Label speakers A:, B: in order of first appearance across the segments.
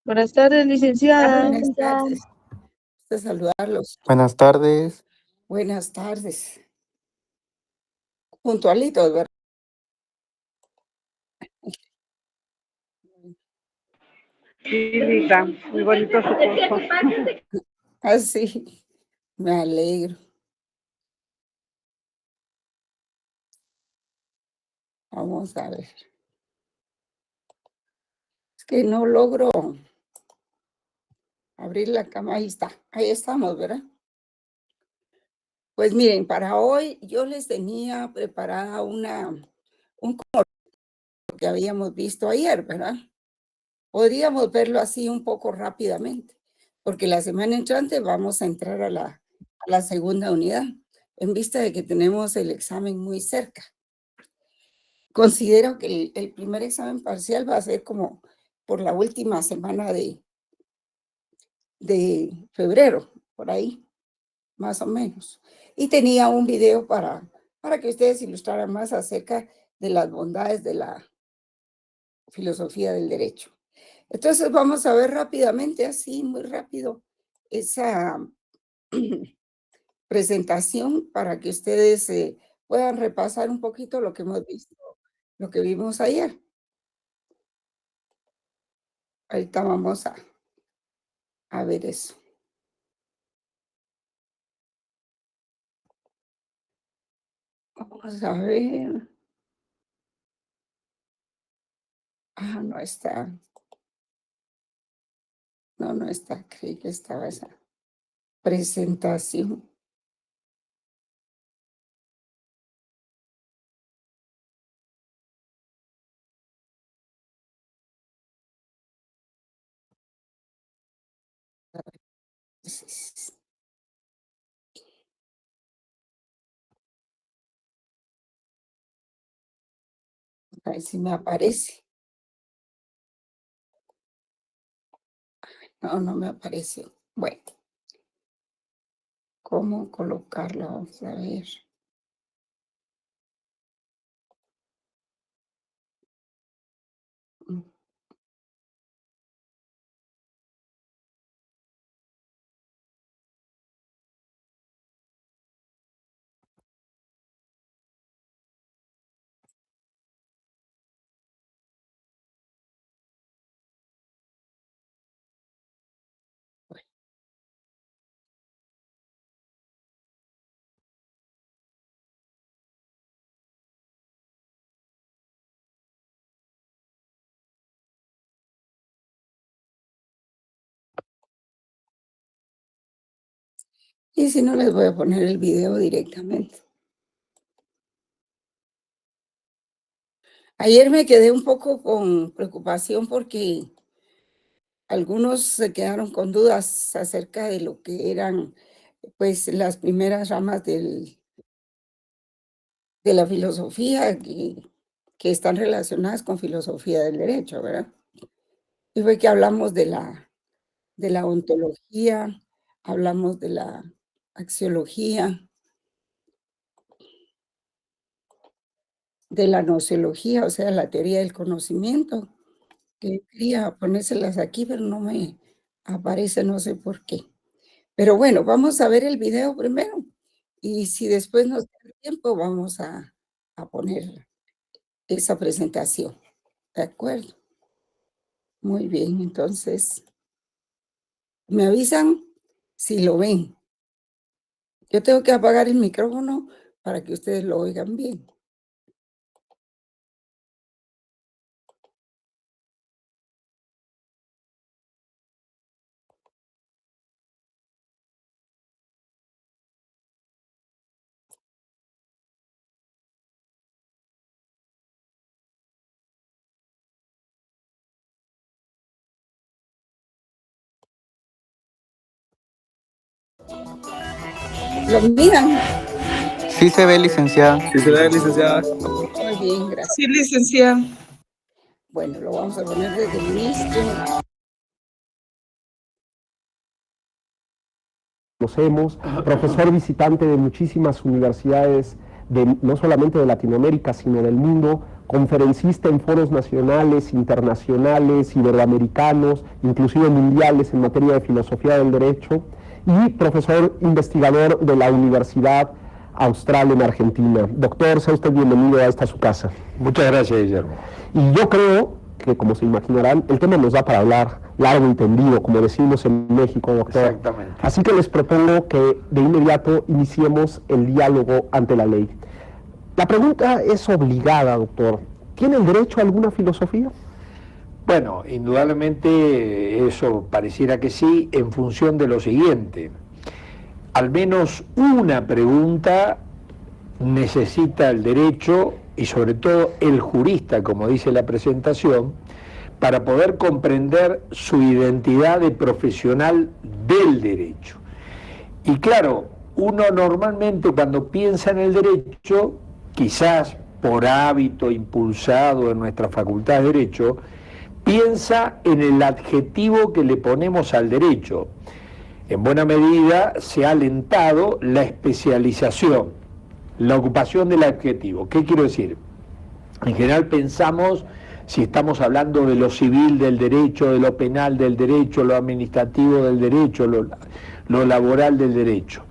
A: Buenas tardes, licenciada.
B: Buenas tardes. De saludarlos.
C: Buenas tardes.
B: Buenas tardes. Puntualitos, ¿verdad?
D: Sí, Rita, muy bonito su curso.
B: Así, me alegro. Vamos a ver. Es que no logro abrir la cama. Ahí está. Ahí estamos, ¿verdad? Pues miren, para hoy yo les tenía preparada un que habíamos visto ayer, ¿verdad? Podríamos verlo así un poco rápidamente, porque la semana entrante vamos a entrar a la segunda unidad, en vista de que tenemos el examen muy cerca. Considero que el primer examen parcial va a ser como por la última semana de febrero, por ahí, más o menos. Y tenía un video para que ustedes ilustraran más acerca de las bondades de la filosofía del derecho. Entonces vamos a ver rápidamente, así muy rápido, esa presentación para que ustedes puedan repasar un poquito lo que hemos visto, lo que vimos ayer. Ahorita vamos a ver eso. Vamos a ver. Ah, no está. No, no está. Creí que estaba esa presentación. A ver si me aparece. No, no me apareció. Bueno, ¿cómo colocarla? Vamos a ver. Mm. Y si no, les voy a poner el video directamente. Ayer me quedé un poco con preocupación porque algunos se quedaron con dudas acerca de lo que eran, pues, las primeras ramas de la filosofía que están relacionadas con filosofía del derecho, ¿verdad? Y fue que hablamos de la ontología, hablamos de la axiología, de la nociología, o sea, la teoría del conocimiento, que quería ponérselas aquí, pero no me aparece, no sé por qué. Pero bueno, vamos a ver el video primero y si después nos da tiempo, vamos a poner esa presentación. ¿De acuerdo? Muy bien, entonces, me avisan si lo ven. Yo tengo que apagar el micrófono para que ustedes lo oigan bien. ¿Lo miran?
C: Sí se ve, licenciada.
E: Sí se ve, licenciada.
B: Muy bien, gracias.
D: Sí, licenciada.
B: Bueno, lo vamos a poner desde el inicio.
F: Conocemos, profesor visitante de muchísimas universidades, no solamente de Latinoamérica, sino del mundo, conferencista en foros nacionales, internacionales, iberoamericanos, inclusive mundiales en materia de filosofía del derecho, y profesor investigador de la Universidad Austral en Argentina. Doctor, sea usted bienvenido a esta su casa.
E: Muchas gracias, Guillermo.
F: Y yo creo que, como se imaginarán, el tema nos da para hablar largo y tendido, como decimos en México, doctor.
E: Exactamente.
F: Así que les propongo que de inmediato iniciemos el diálogo ante la ley. La pregunta es obligada, doctor. ¿Tiene el derecho a alguna filosofía?
E: Bueno, indudablemente eso pareciera que sí, en función de lo siguiente. Al menos una pregunta necesita el derecho, y sobre todo el jurista, como dice la presentación, para poder comprender su identidad de profesional del derecho. Y claro, uno normalmente cuando piensa en el derecho, quizás por hábito impulsado en nuestra facultad de Derecho, piensa en el adjetivo que le ponemos al derecho. En buena medida se ha alentado la especialización, la ocupación del adjetivo. ¿Qué quiero decir? En general pensamos, si estamos hablando de lo civil del derecho, de lo penal del derecho, lo administrativo del derecho, lo laboral del derecho.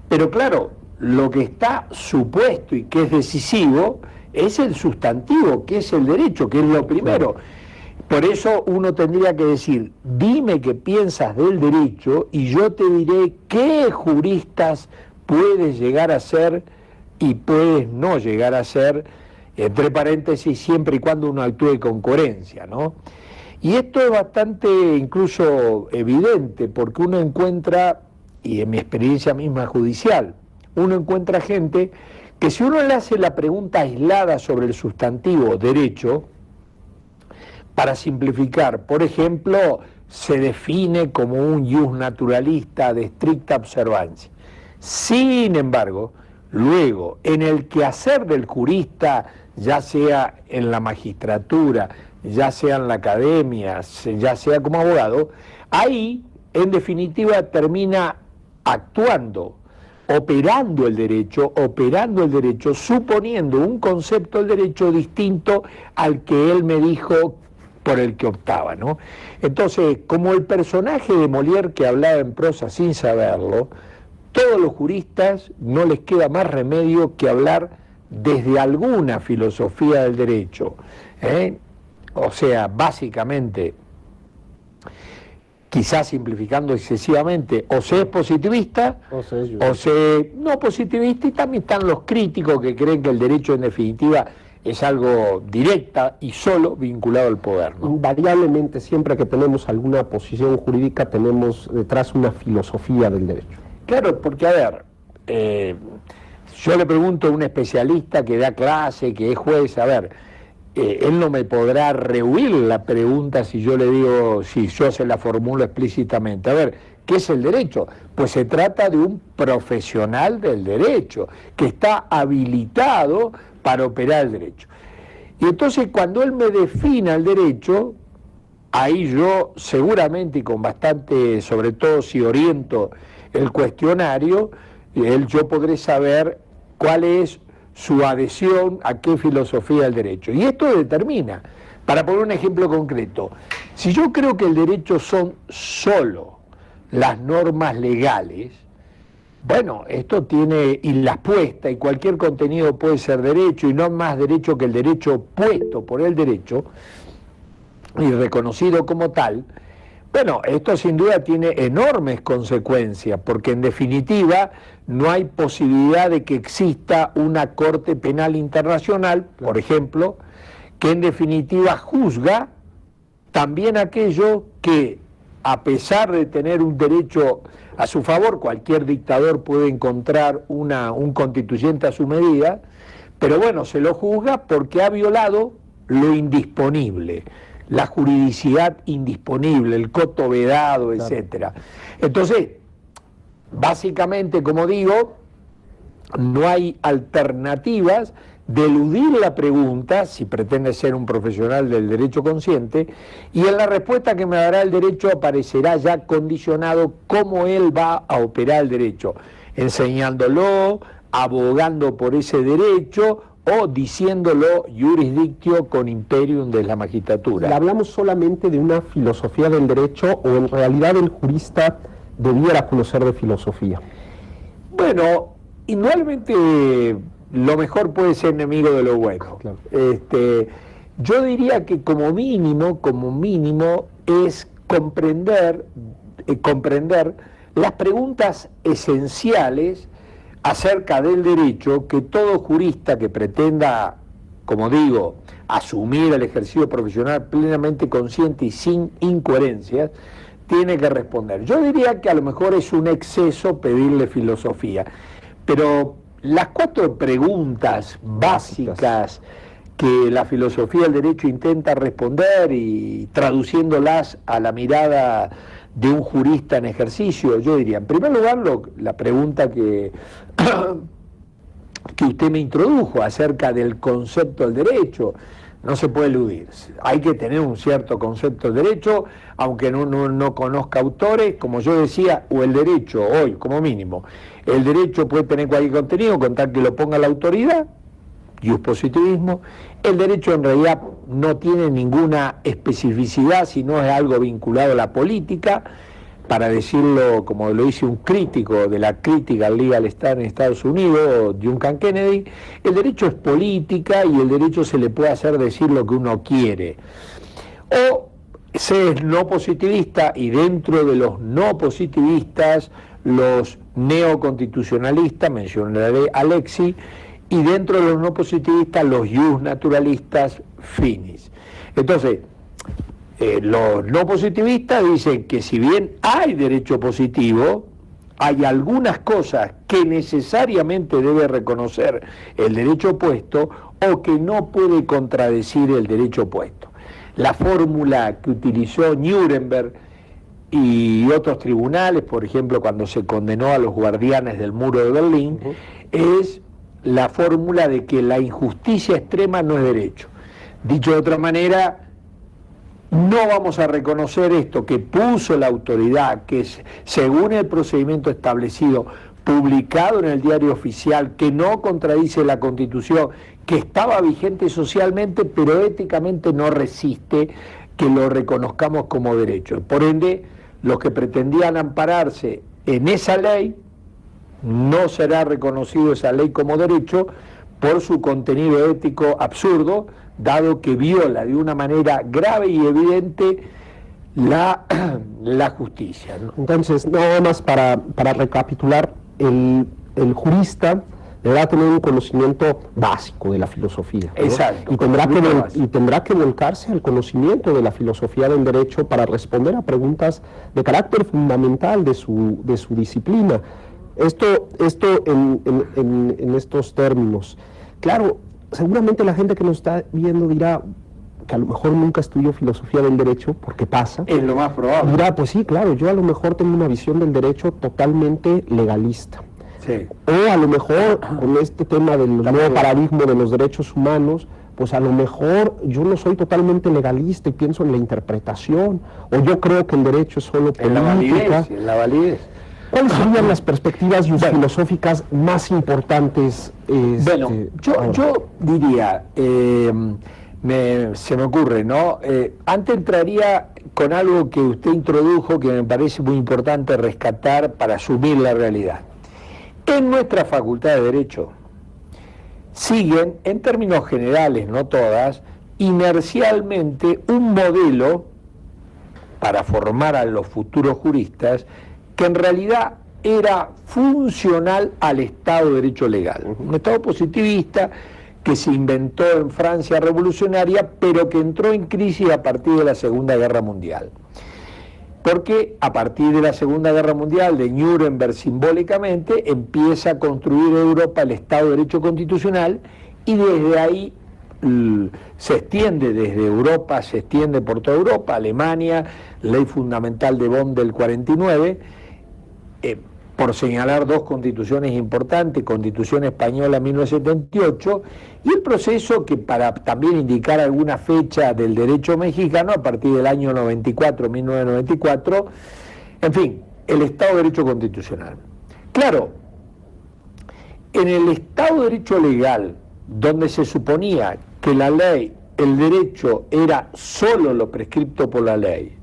E: Pero claro, lo que está supuesto y que es decisivo es el sustantivo, que es el derecho, que es lo primero. Por eso uno tendría que decir, dime qué piensas del derecho y yo te diré qué juristas puedes llegar a ser y puedes no llegar a ser, entre paréntesis, siempre y cuando uno actúe con coherencia, ¿no? Y esto es bastante incluso evidente, porque uno encuentra, y en mi experiencia misma judicial, uno encuentra gente que si uno le hace la pregunta aislada sobre el sustantivo derecho, para simplificar, por ejemplo, se define como un ius naturalista de estricta observancia. Sin embargo, luego, en el quehacer del jurista, ya sea en la magistratura, ya sea en la academia, ya sea como abogado, ahí, en definitiva, termina actuando, operando el derecho, suponiendo un concepto del derecho distinto al que él me dijo por el que optaba, ¿no? Entonces, como el personaje de Molière que hablaba en prosa sin saberlo, todos los juristas no les queda más remedio que hablar desde alguna filosofía del derecho, ¿eh? O sea, básicamente, quizás simplificando excesivamente, o se es positivista, o se no positivista, y también están los críticos que creen que el derecho en definitiva es algo directa y solo vinculado al poder, ¿no?
F: Invariablemente, siempre que tenemos alguna posición jurídica, tenemos detrás una filosofía del derecho.
E: Claro, porque a ver, yo le pregunto a un especialista que da clase, que es juez, a ver, él no me podrá rehuir la pregunta si yo le digo, si yo se la formulo explícitamente. A ver, ¿qué es el derecho? Pues se trata de un profesional del derecho, que está habilitado para operar el derecho. Y entonces cuando él me defina el derecho, ahí yo seguramente y con bastante, sobre todo si oriento el cuestionario, yo podré saber cuál es su adhesión a qué filosofía del derecho. Y esto determina, para poner un ejemplo concreto, si yo creo que el derecho son solo las normas legales, bueno, esto tiene, y las puestas, y cualquier contenido puede ser derecho, y no más derecho que el derecho puesto por el derecho, y reconocido como tal. Bueno, esto sin duda tiene enormes consecuencias, porque en definitiva no hay posibilidad de que exista una Corte Penal Internacional, por ejemplo, que en definitiva juzga también aquello que, a pesar de tener un derecho a su favor, cualquier dictador puede encontrar un constituyente a su medida, pero bueno, se lo juzga porque ha violado lo indisponible, la juridicidad indisponible, el coto vedado, etcétera. Entonces, básicamente, como digo, no hay alternativas de eludir la pregunta, si pretende ser un profesional del derecho consciente, y en la respuesta que me dará el derecho aparecerá ya condicionado cómo él va a operar el derecho, enseñándolo, abogando por ese derecho o diciéndolo jurisdictio con imperium de la magistratura.
F: ¿Le hablamos solamente de una filosofía del derecho o en realidad el jurista debiera conocer de filosofía?
E: Bueno, indudablemente lo mejor puede ser enemigo de lo bueno.
F: Claro.
E: Yo diría que como mínimo es comprender las preguntas esenciales acerca del derecho que todo jurista que pretenda, como digo, asumir el ejercicio profesional plenamente consciente y sin incoherencias, tiene que responder. Yo diría que a lo mejor es un exceso pedirle filosofía, pero las 4 preguntas básicas que la filosofía del derecho intenta responder y traduciéndolas a la mirada de un jurista en ejercicio, yo diría, en primer lugar, la pregunta que usted me introdujo acerca del concepto del derecho, no se puede eludir. Hay que tener un cierto concepto del derecho, aunque no conozca autores, como yo decía, o el derecho hoy, como mínimo. El derecho puede tener cualquier contenido, con tal que lo ponga la autoridad, positivismo. El derecho en realidad no tiene ninguna especificidad, sino es algo vinculado a la política, para decirlo como lo dice un crítico de la crítica al legal Star en Estados Unidos, Duncan Kennedy. El derecho es política y el derecho se le puede hacer decir lo que uno quiere. O se es no positivista, y dentro de los no positivistas, los neoconstitucionalistas, mencionaré a Alexis, y dentro de los no positivistas, los justnaturalistas finis. Entonces, los no positivistas dicen que si bien hay derecho positivo, hay algunas cosas que necesariamente debe reconocer el derecho opuesto o que no puede contradecir el derecho opuesto. La fórmula que utilizó Nuremberg y otros tribunales, por ejemplo, cuando se condenó a los guardianes del muro de Berlín, es la fórmula de que la injusticia extrema no es derecho. Dicho de otra manera, no vamos a reconocer esto que puso la autoridad, que es, según el procedimiento establecido, publicado en el diario oficial, que no contradice la Constitución, que estaba vigente socialmente, pero éticamente no resiste que lo reconozcamos como derecho. Por ende, los que pretendían ampararse en esa ley, no será reconocido esa ley como derecho por su contenido ético absurdo, dado que viola de una manera grave y evidente la justicia, ¿no?
F: Entonces, nada más para recapitular, el jurista deberá tener un conocimiento básico de la filosofía, ¿no?
E: Exacto.
F: Y tendrá que volcarse al conocimiento de la filosofía del derecho para responder a preguntas de carácter fundamental de su disciplina. Esto en estos términos. Claro, seguramente la gente que nos está viendo dirá que a lo mejor nunca estudió filosofía del derecho, porque pasa.
E: Es lo más probable.
F: Dirá, pues sí, claro, yo a lo mejor tengo una visión del derecho totalmente legalista.
E: Sí.
F: O a lo mejor con este tema del nuevo paradigma de los derechos humanos, pues a lo mejor yo no soy totalmente legalista y pienso en la interpretación, o yo creo que el derecho es solo política.
E: En la validez.
F: ¿Cuáles serían las perspectivas filosóficas más importantes?
E: Bueno, yo diría, se me ocurre, ¿no? Antes entraría con algo que usted introdujo que me parece muy importante rescatar para asumir la realidad. En nuestra Facultad de Derecho siguen, en términos generales, no todas, inercialmente un modelo para formar a los futuros juristas que en realidad era funcional al Estado de Derecho legal. Un Estado positivista que se inventó en Francia revolucionaria, pero que entró en crisis a partir de la Segunda Guerra Mundial. Porque a partir de la Segunda Guerra Mundial, de Nuremberg simbólicamente, empieza a construir Europa el Estado de Derecho constitucional y desde ahí se extiende desde Europa, se extiende por toda Europa, Alemania, ley fundamental de Bonn del 49, por señalar dos constituciones importantes, Constitución Española 1978, y el proceso que para también indicar alguna fecha del derecho mexicano a partir del año 94, 1994, en fin, el Estado de Derecho Constitucional. Claro, en el Estado de Derecho legal donde se suponía que la ley, el derecho era solo lo prescripto por la ley,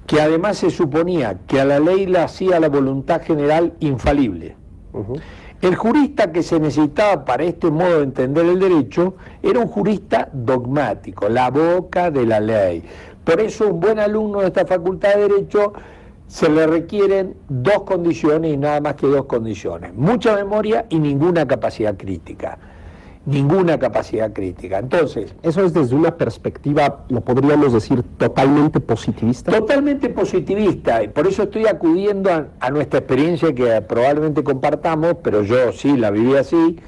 E: que además se suponía que a la ley la hacía la voluntad general infalible. El jurista que se necesitaba para este modo de entender el derecho era un jurista dogmático, la boca de la ley. Por eso un buen alumno de esta facultad de Derecho se le requieren dos condiciones y nada más que dos condiciones: mucha memoria y ninguna capacidad crítica. Ninguna capacidad crítica. Entonces,
F: eso es desde una perspectiva, lo podríamos decir, totalmente positivista.
E: Totalmente positivista, y por eso estoy acudiendo a nuestra experiencia que probablemente compartamos, pero yo sí la viví así.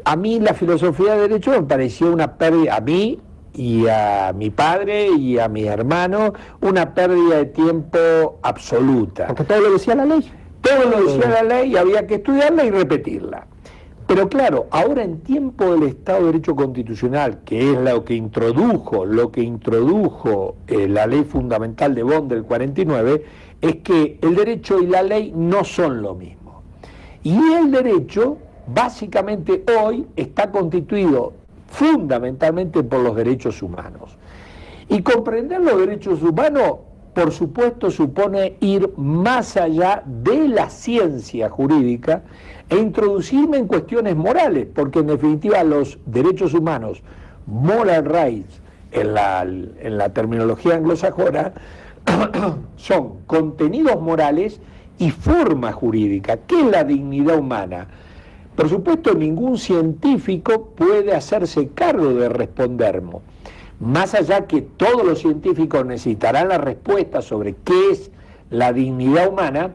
E: A mí la filosofía de derecho me pareció una pérdida, a mí y a mi padre y a mi hermano, una pérdida de tiempo absoluta.
F: Porque todo lo decía la ley.
E: Todo lo decía la ley y había que estudiarla y repetirla. Pero claro, ahora en tiempo del Estado de Derecho Constitucional, que es lo que introdujo la ley fundamental de Bonn del 49, es que el derecho y la ley no son lo mismo. Y el derecho, básicamente hoy, está constituido fundamentalmente por los derechos humanos. Y comprender los derechos humanos, por supuesto, supone ir más allá de la ciencia jurídica e introducirme en cuestiones morales, porque en definitiva los derechos humanos, moral rights, en la terminología anglosajona, son contenidos morales y forma jurídica. ¿Qué es la dignidad humana? Por supuesto, ningún científico puede hacerse cargo de respondernos. Más allá que todos los científicos necesitarán la respuesta sobre qué es la dignidad humana,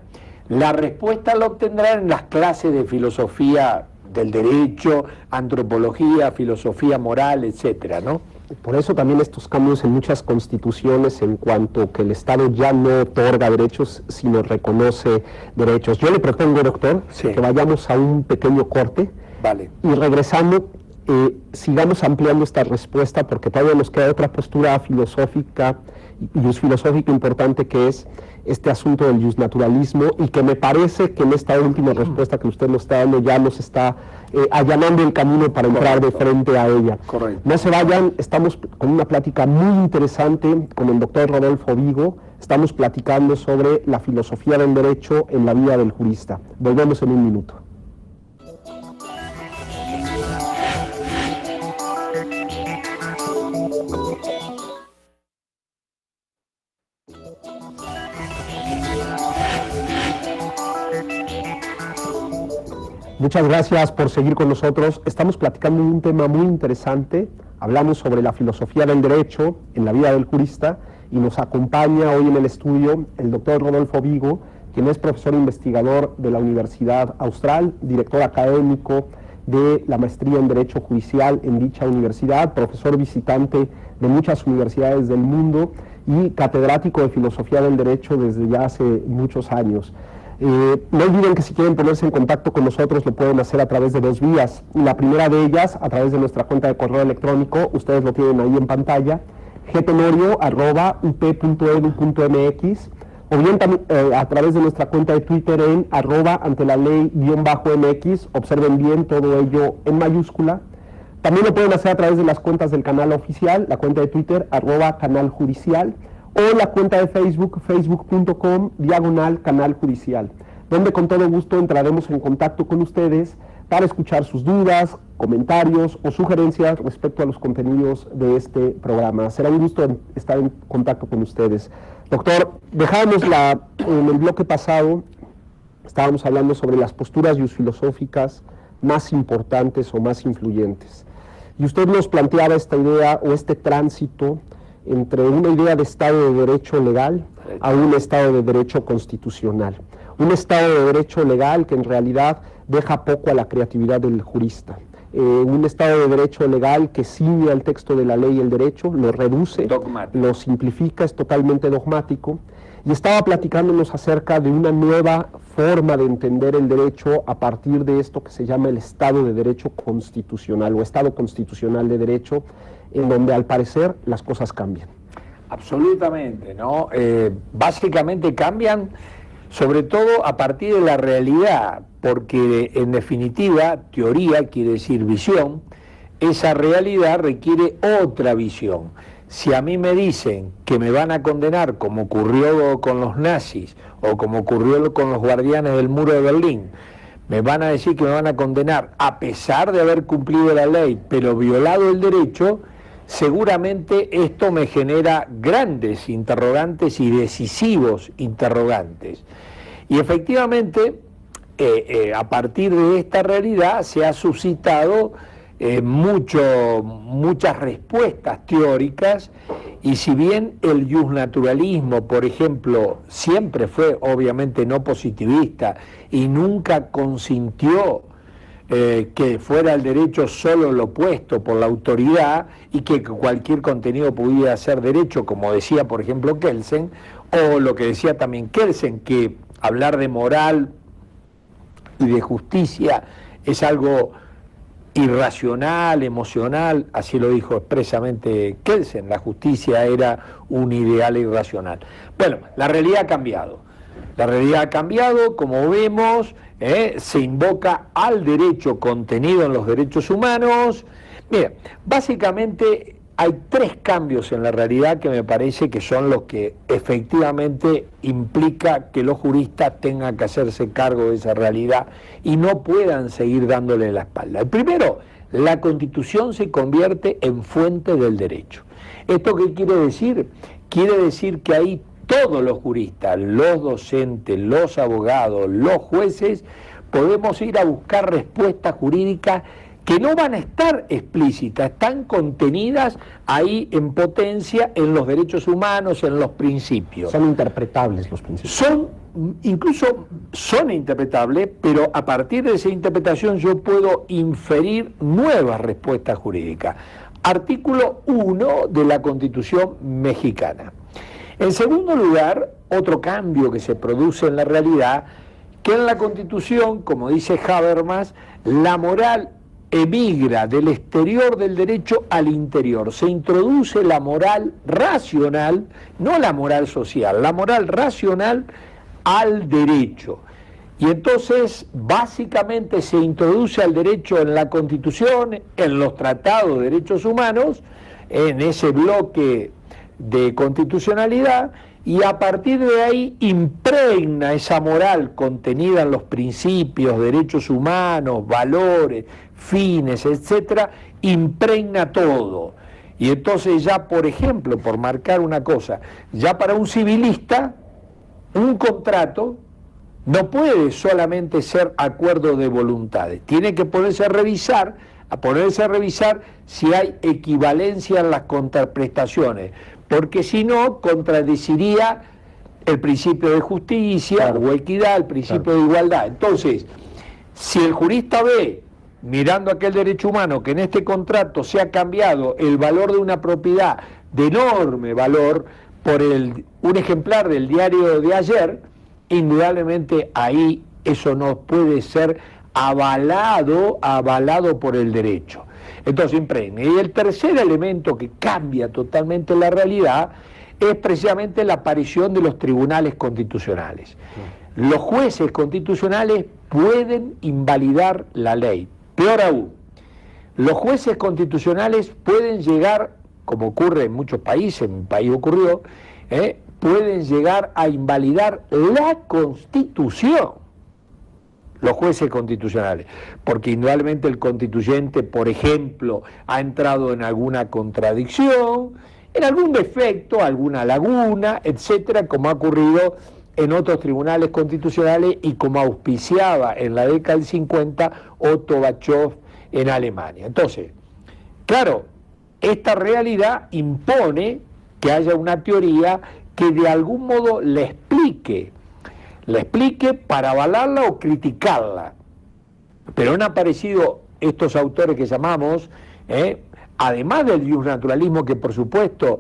E: la respuesta la obtendrán en las clases de filosofía del derecho, antropología, filosofía moral, etcétera, ¿no?
F: Por eso también estos cambios en muchas constituciones en cuanto que el Estado ya no otorga derechos, sino reconoce derechos. Yo le propongo, doctor, que vayamos a un pequeño corte.
E: Vale.
F: Y regresando, sigamos ampliando esta respuesta, porque todavía nos queda otra postura filosófica y jusfilosófica importante, que es este asunto del jusnaturalismo, y que me parece que en esta última respuesta que usted nos está dando ya nos está allanando el camino para entrar de frente a ella.
E: Correcto.
F: No se vayan, estamos con una plática muy interesante con el doctor Rodolfo Vigo. Estamos platicando sobre la filosofía del derecho en la vida del jurista. Volvemos en un minuto. Muchas gracias por seguir con nosotros. Estamos platicando de un tema muy interesante. Hablamos sobre la filosofía del derecho en la vida del jurista y nos acompaña hoy en el estudio el doctor Rodolfo Vigo, quien es profesor investigador de la Universidad Austral, director académico de la maestría en Derecho Judicial en dicha universidad, profesor visitante de muchas universidades del mundo y catedrático de Filosofía del Derecho desde ya hace muchos años. No olviden que si quieren ponerse en contacto con nosotros lo pueden hacer a través de dos vías. La primera de ellas, a través de nuestra cuenta de correo electrónico, ustedes lo tienen ahí en pantalla, gtenorio@up.edu.mx, o bien a través de nuestra cuenta de Twitter en @antelaley_mx, observen bien todo ello en mayúscula. También lo pueden hacer a través de las cuentas del canal oficial, la cuenta de Twitter, @canaljudicial, o la cuenta de Facebook, facebook.com/canal judicial, donde con todo gusto entraremos en contacto con ustedes para escuchar sus dudas, comentarios o sugerencias respecto a los contenidos de este programa. Será un gusto estar en contacto con ustedes. Doctor, dejábamos en el bloque pasado, estábamos hablando sobre las posturas jusfilosóficas más importantes o más influyentes. Y usted nos planteaba esta idea o este tránsito entre una idea de Estado de Derecho legal a un Estado de Derecho constitucional. Un Estado de Derecho legal que en realidad deja poco a la creatividad del jurista. Un Estado de Derecho legal que ciñe al texto de la ley y el derecho, lo reduce, lo simplifica, es totalmente dogmático. Y estaba platicándonos acerca de una nueva forma de entender el derecho a partir de esto que se llama el Estado de Derecho constitucional o Estado constitucional de derecho, en donde al parecer las cosas cambian.
E: Absolutamente, ¿no? Básicamente cambian sobre todo a partir de la realidad, porque en definitiva, teoría quiere decir visión, esa realidad requiere otra visión. Si a mí me dicen que me van a condenar como ocurrió con los nazis o como ocurrió con los guardianes del muro de Berlín, me van a decir que me van a condenar a pesar de haber cumplido la ley, pero violado el derecho, seguramente esto me genera grandes interrogantes y decisivos interrogantes. Y efectivamente, a partir de esta realidad se ha suscitado muchas respuestas teóricas, y si bien el justnaturalismo, por ejemplo, siempre fue obviamente no positivista y nunca consintió que fuera el derecho solo lo puesto por la autoridad y que cualquier contenido pudiera ser derecho, como decía por ejemplo Kelsen, o lo que decía también Kelsen, que hablar de moral y de justicia es algo irracional, emocional, así lo dijo expresamente Kelsen, la justicia era un ideal irracional. Bueno, la realidad ha cambiado. La realidad ha cambiado, como vemos, se invoca al derecho contenido en los derechos humanos. Mira, básicamente hay tres cambios en la realidad que me parece que son los que efectivamente implica que los juristas tengan que hacerse cargo de esa realidad y no puedan seguir dándole la espalda. El primero, la Constitución se convierte en fuente del derecho. ¿Esto qué quiere decir? Quiere decir que ahí todos los juristas, los docentes, los abogados, los jueces, podemos ir a buscar respuestas jurídicas que no van a estar explícitas, están contenidas ahí en potencia en los derechos humanos, en los principios.
F: Son interpretables los principios.
E: Incluso son interpretables, pero a partir de esa interpretación yo puedo inferir nuevas respuestas jurídicas. Artículo 1 de la Constitución mexicana. En segundo lugar, otro cambio que se produce en la realidad, que en la Constitución, como dice Habermas, la moral emigra del exterior del derecho al interior. Se introduce la moral racional, no la moral social, la moral racional al derecho. Y entonces, básicamente, se introduce al derecho en la Constitución, en los tratados de derechos humanos, en ese bloque de constitucionalidad, y a partir de ahí impregna esa moral contenida en los principios, derechos humanos, valores, fines, etcétera, impregna todo. Y entonces ya, por ejemplo, por marcar una cosa, ya para un civilista, un contrato no puede solamente ser acuerdo de voluntades, tiene que ponerse a revisar si hay equivalencia en las contraprestaciones, porque si no, contradeciría el principio de justicia o equidad, el principio de igualdad. Entonces, si el jurista ve, mirando aquel derecho humano, que en este contrato se ha cambiado el valor de una propiedad de enorme valor por un ejemplar del diario de ayer, indudablemente ahí eso no puede ser avalado por el derecho. Entonces impregna. Y el tercer elemento que cambia totalmente la realidad es precisamente la aparición de los tribunales constitucionales. Los jueces constitucionales pueden invalidar la ley. Peor aún, los jueces constitucionales pueden llegar, como ocurre en muchos países, en mi país ocurrió, pueden llegar a invalidar la Constitución. Los jueces constitucionales, porque indudablemente el constituyente, por ejemplo, ha entrado en alguna contradicción, en algún defecto, alguna laguna, etcétera, como ha ocurrido en otros tribunales constitucionales y como auspiciaba en la década del 50 Otto Bachov en Alemania. Entonces, claro, esta realidad impone que haya una teoría que de algún modo la explique para avalarla o criticarla. Pero han aparecido estos autores que llamamos, además del justnaturalismo, que por supuesto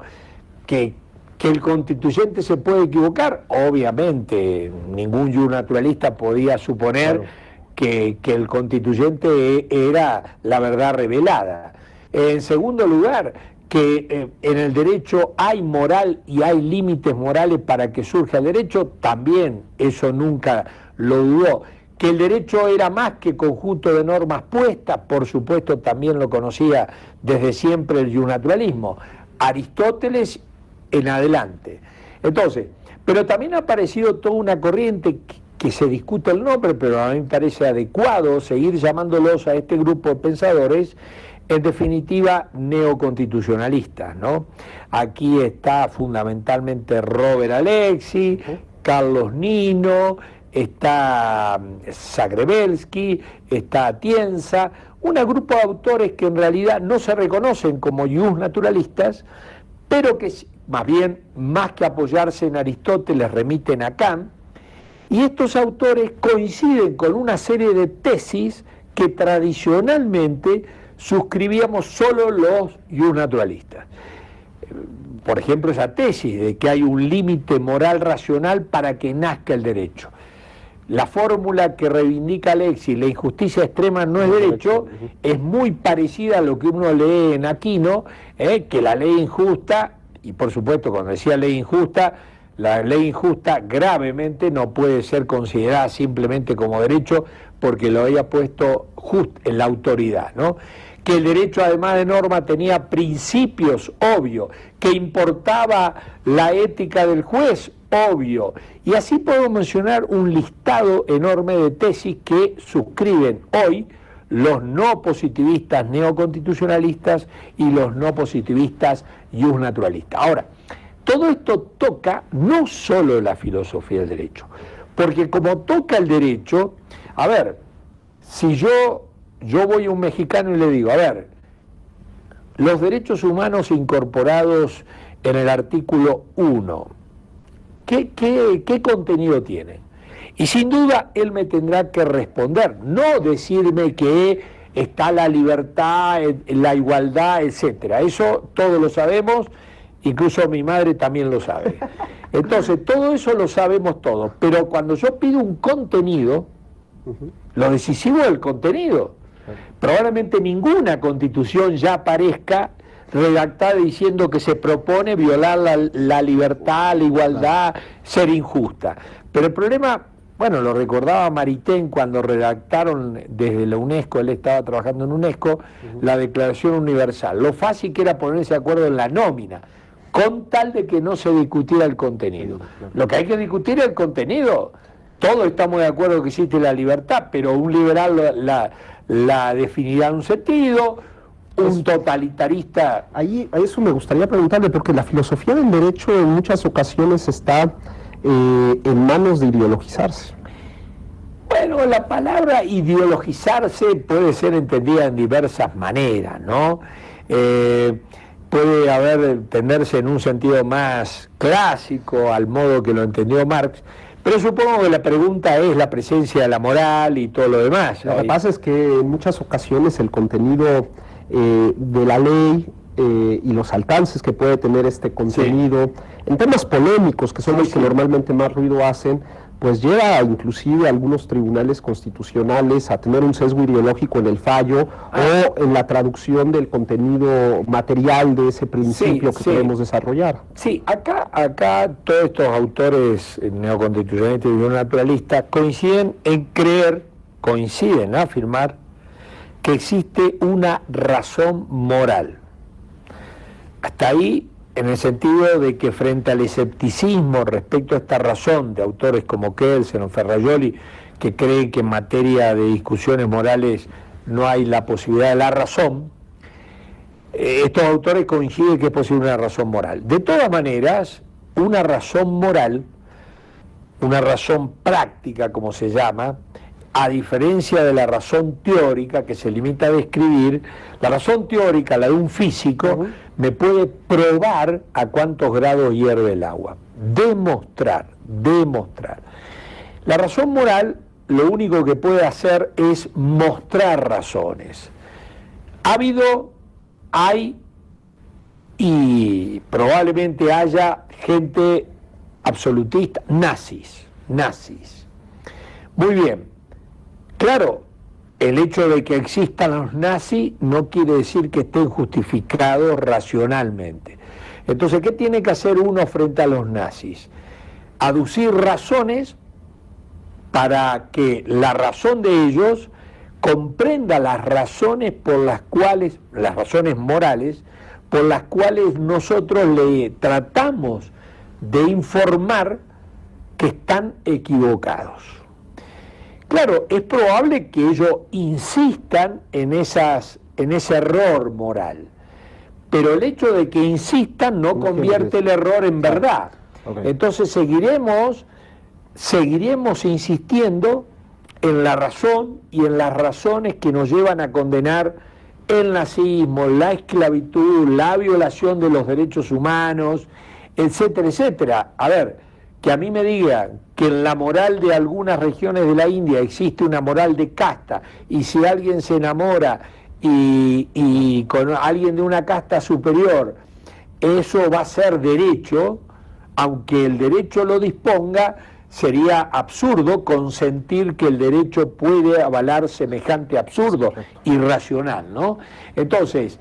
E: que el constituyente se puede equivocar, obviamente ningún justnaturalista podía suponer que el constituyente era la verdad revelada. En segundo lugar, que en el derecho hay moral y hay límites morales para que surja el derecho, también eso nunca lo dudó. Que el derecho era más que conjunto de normas puestas, por supuesto también lo conocía desde siempre el naturalismo, Aristóteles en adelante. Entonces, pero también ha aparecido toda una corriente que se discute el nombre, pero a mí me parece adecuado seguir llamándolos a este grupo de pensadores, en definitiva neoconstitucionalistas, ¿no? Aquí está fundamentalmente Robert Alexis, Carlos Nino, está Zagrebelsky, está Atienza, un grupo de autores que en realidad no se reconocen como naturalistas, pero que más bien, más que apoyarse en Aristóteles, remiten a Kant, y estos autores coinciden con una serie de tesis que tradicionalmente suscribíamos solo los naturalistas. Por ejemplo, esa tesis de que hay un límite moral racional para que nazca el derecho. La fórmula que reivindica Alexis, la injusticia extrema no es derecho, es muy parecida a lo que uno lee en Aquino, que la ley injusta, y por supuesto cuando decía ley injusta, la ley injusta gravemente no puede ser considerada simplemente como derecho porque lo había puesto en la autoridad, ¿no? Que el derecho además de norma tenía principios, obvio, que importaba la ética del juez, obvio, y así puedo mencionar un listado enorme de tesis que suscriben hoy los no positivistas neoconstitucionalistas y los no positivistas naturalistas. Ahora, todo esto toca no solo la filosofía del derecho, porque como toca el derecho, a ver, si yo voy a un mexicano y le digo, a ver, los derechos humanos incorporados en el artículo 1, ¿qué contenido tienen? Y sin duda él me tendrá que responder, no decirme que está la libertad, la igualdad, etcétera. Eso todos lo sabemos, incluso mi madre también lo sabe. Entonces, todo eso lo sabemos todos, pero cuando yo pido un contenido, lo decisivo es el contenido. Probablemente ninguna constitución ya aparezca redactada diciendo que se propone violar la libertad, la igualdad, ser injusta. Pero el problema, bueno, lo recordaba Maritain cuando redactaron desde la UNESCO, él estaba trabajando en UNESCO, la Declaración Universal. Lo fácil que era ponerse de acuerdo en la nómina, con tal de que no se discutiera el contenido. Lo que hay que discutir es el contenido. Todos estamos de acuerdo que existe la libertad, pero un liberal la definirá en un sentido, un totalitarista...
F: Ahí a eso me gustaría preguntarle, porque la filosofía del derecho en muchas ocasiones está en manos de ideologizarse.
E: Bueno, la palabra ideologizarse puede ser entendida en diversas maneras, ¿no? Puede tenderse en un sentido más clásico, al modo que lo entendió Marx, pero supongo que la pregunta es la presencia de la moral y todo lo demás.
F: Lo que pasa es que en muchas ocasiones el contenido de la ley y los alcances que puede tener este contenido, en temas polémicos, que son los que normalmente más ruido hacen, pues lleva inclusive a algunos tribunales constitucionales a tener un sesgo ideológico en el fallo o en la traducción del contenido material de ese principio que queremos desarrollar.
E: Sí, acá todos estos autores neoconstitucionalistas y naturalistas coinciden en afirmar que existe una razón moral. Hasta ahí, en el sentido de que frente al escepticismo respecto a esta razón de autores como Kelsen o Ferrajoli, que creen que en materia de discusiones morales no hay la posibilidad de la razón, estos autores coinciden que es posible una razón moral. De todas maneras, una razón moral, una razón práctica, como se llama, a diferencia de la razón teórica que se limita a describir, la razón teórica, la de un físico, me puede probar a cuántos grados hierve el agua. Demostrar. La razón moral lo único que puede hacer es mostrar razones. Hay y probablemente haya gente absolutista, nazis. Muy bien. Claro, el hecho de que existan los nazis no quiere decir que estén justificados racionalmente. Entonces, ¿qué tiene que hacer uno frente a los nazis? Aducir razones para que la razón de ellos comprenda las razones por las cuales, las razones morales, por las cuales nosotros le tratamos de informar que están equivocados. Claro, es probable que ellos insistan en ese error moral, pero el hecho de que insistan no convierte el error en verdad.
F: Okay.
E: Entonces seguiremos insistiendo en la razón y en las razones que nos llevan a condenar el nazismo, la esclavitud, la violación de los derechos humanos, etcétera, etcétera. A ver, que a mí me digan que en la moral de algunas regiones de la India existe una moral de casta, y si alguien se enamora y con alguien de una casta superior, eso va a ser derecho, aunque el derecho lo disponga, sería absurdo consentir que el derecho puede avalar semejante absurdo, irracional, ¿no? Entonces,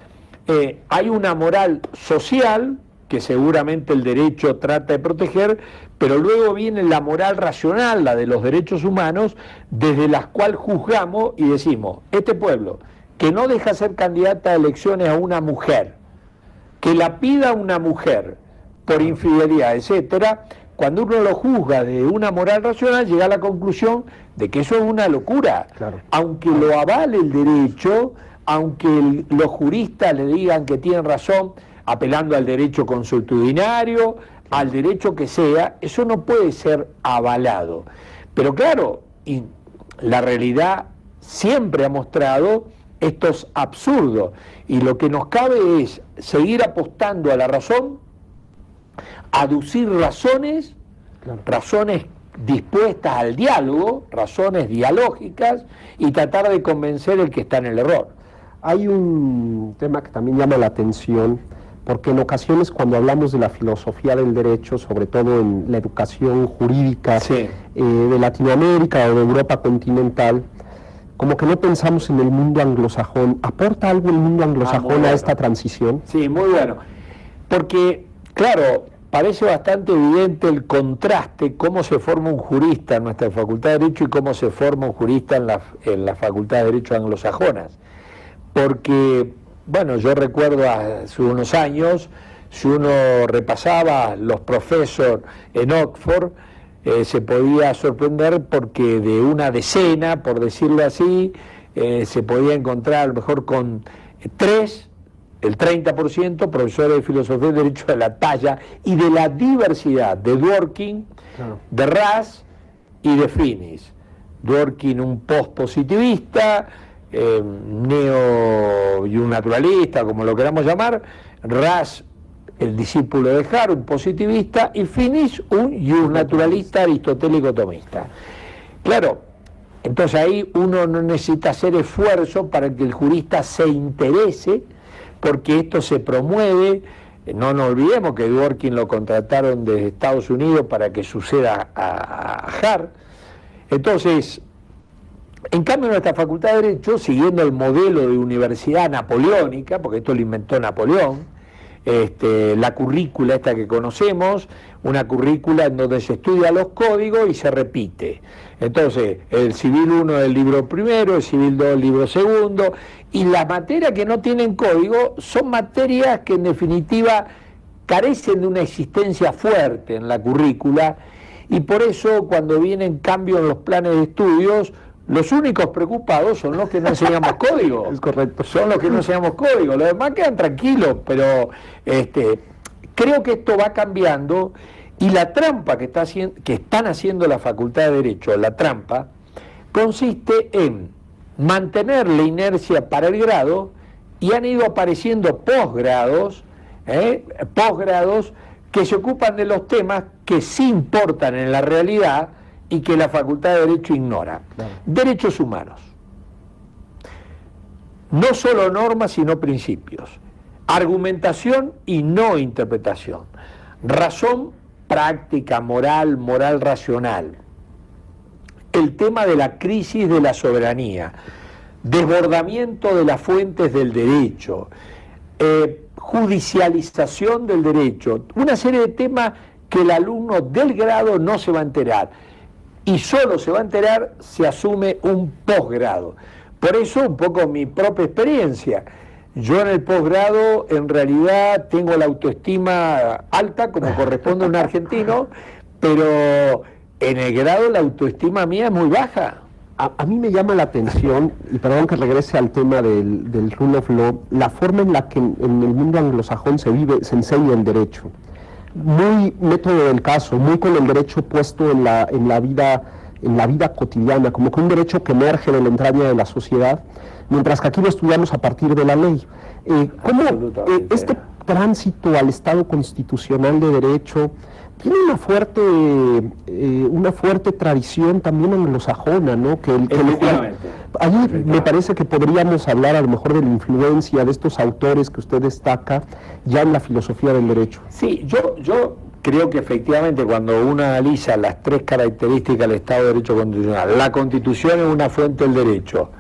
E: hay una moral social que seguramente el derecho trata de proteger, pero luego viene la moral racional, la de los derechos humanos, desde las cuales juzgamos y decimos, este pueblo que no deja ser candidata a elecciones a una mujer, que la pida una mujer por infidelidad, etcétera, cuando uno lo juzga de una moral racional, llega a la conclusión de que eso es una locura.
F: Claro.
E: Aunque lo avale el derecho, aunque los juristas le digan que tienen razón, apelando al derecho consuetudinario, al derecho que sea, eso no puede ser avalado. Pero claro, y la realidad siempre ha mostrado estos absurdos, y lo que nos cabe es seguir apostando a la razón, aducir razones, razones dispuestas al diálogo, razones dialógicas, y tratar de convencer el que está en el error.
F: Hay un tema que también llama la atención, porque en ocasiones cuando hablamos de la filosofía del derecho, sobre todo en la educación jurídica de Latinoamérica o de Europa continental, como que no pensamos en el mundo anglosajón. ¿Aporta algo el mundo anglosajón a esta transición?
E: Sí, muy bueno. Porque, claro, parece bastante evidente el contraste, cómo se forma un jurista en nuestra Facultad de Derecho y cómo se forma un jurista en la Facultad de Derecho anglosajonas. Porque, bueno, yo recuerdo hace unos años, si uno repasaba los profesores en Oxford, se podía sorprender porque de una decena, por decirlo así, se podía encontrar a lo mejor con 3, el 30%, profesores de filosofía y derecho de la talla y de la diversidad de Dworkin, de Ras y de Finis. Dworkin, un post-positivista, neo y un naturalista, como lo queramos llamar, Ras, el discípulo de Hart, un positivista, y Finis, un naturalista aristotélico tomista. Claro, entonces ahí uno no necesita hacer esfuerzo para que el jurista se interese, porque esto se promueve. No nos olvidemos que Dworkin lo contrataron desde Estados Unidos para que suceda a Hart. Entonces, en cambio, nuestra Facultad de Derecho, siguiendo el modelo de universidad napoleónica, porque esto lo inventó Napoleón, la currícula esta que conocemos, una currícula en donde se estudia los códigos y se repite. Entonces, el Civil 1 del libro primero, el Civil 2 del libro segundo, y las materias que no tienen código son materias que en definitiva carecen de una existencia fuerte en la currícula, y por eso cuando vienen cambios en los planes de estudios, los únicos preocupados son los que no enseñamos código.
F: Es correcto.
E: Son los que no enseñamos código. Los demás quedan tranquilos, pero creo que esto va cambiando, y la trampa que están haciendo la Facultad de Derecho, la trampa, consiste en mantener la inercia para el grado, y han ido apareciendo posgrados que se ocupan de los temas que sí importan en la realidad y que la Facultad de Derecho ignora.
F: Claro.
E: Derechos humanos. No solo normas, sino principios. Argumentación y no interpretación. Razón práctica, moral, moral racional. El tema de la crisis de la soberanía. desbordamiento de las fuentes del derecho, judicialización del derecho, una serie de temas que el alumno del grado no se va a enterar, y solo se va a enterar si asume un posgrado. Por eso un poco mi propia experiencia. Yo en el posgrado en realidad tengo la autoestima alta, como corresponde a un argentino, pero en el grado la autoestima mía es muy baja.
F: A mí me llama la atención, y perdón que regrese al tema del rule of law, la forma en la que en el mundo anglosajón se enseña el derecho. Muy método del caso, muy con el derecho puesto en la vida cotidiana, como que un derecho que emerge de la entraña de la sociedad, mientras que aquí lo estudiamos a partir de la ley. ¿Cómo este tránsito al Estado constitucional de derecho tiene una fuerte tradición también anglosajona, ¿no? Ahí me parece que podríamos hablar a lo mejor de la influencia de estos autores que usted destaca ya en la filosofía del derecho.
E: Sí, yo creo que efectivamente cuando uno analiza las tres características del Estado de Derecho constitucional, la Constitución es una fuente del derecho.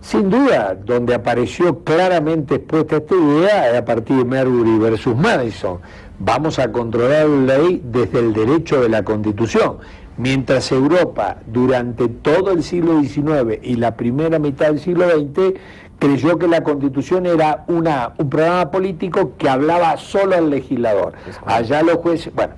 E: Sin duda, donde apareció claramente expuesta esta idea es a partir de Marbury versus Madison. Vamos a controlar la ley desde el derecho de la Constitución. Mientras Europa, durante todo el siglo XIX y la primera mitad del siglo XX, creyó que la Constitución era un programa político que hablaba solo al legislador. Allá los jueces... Bueno,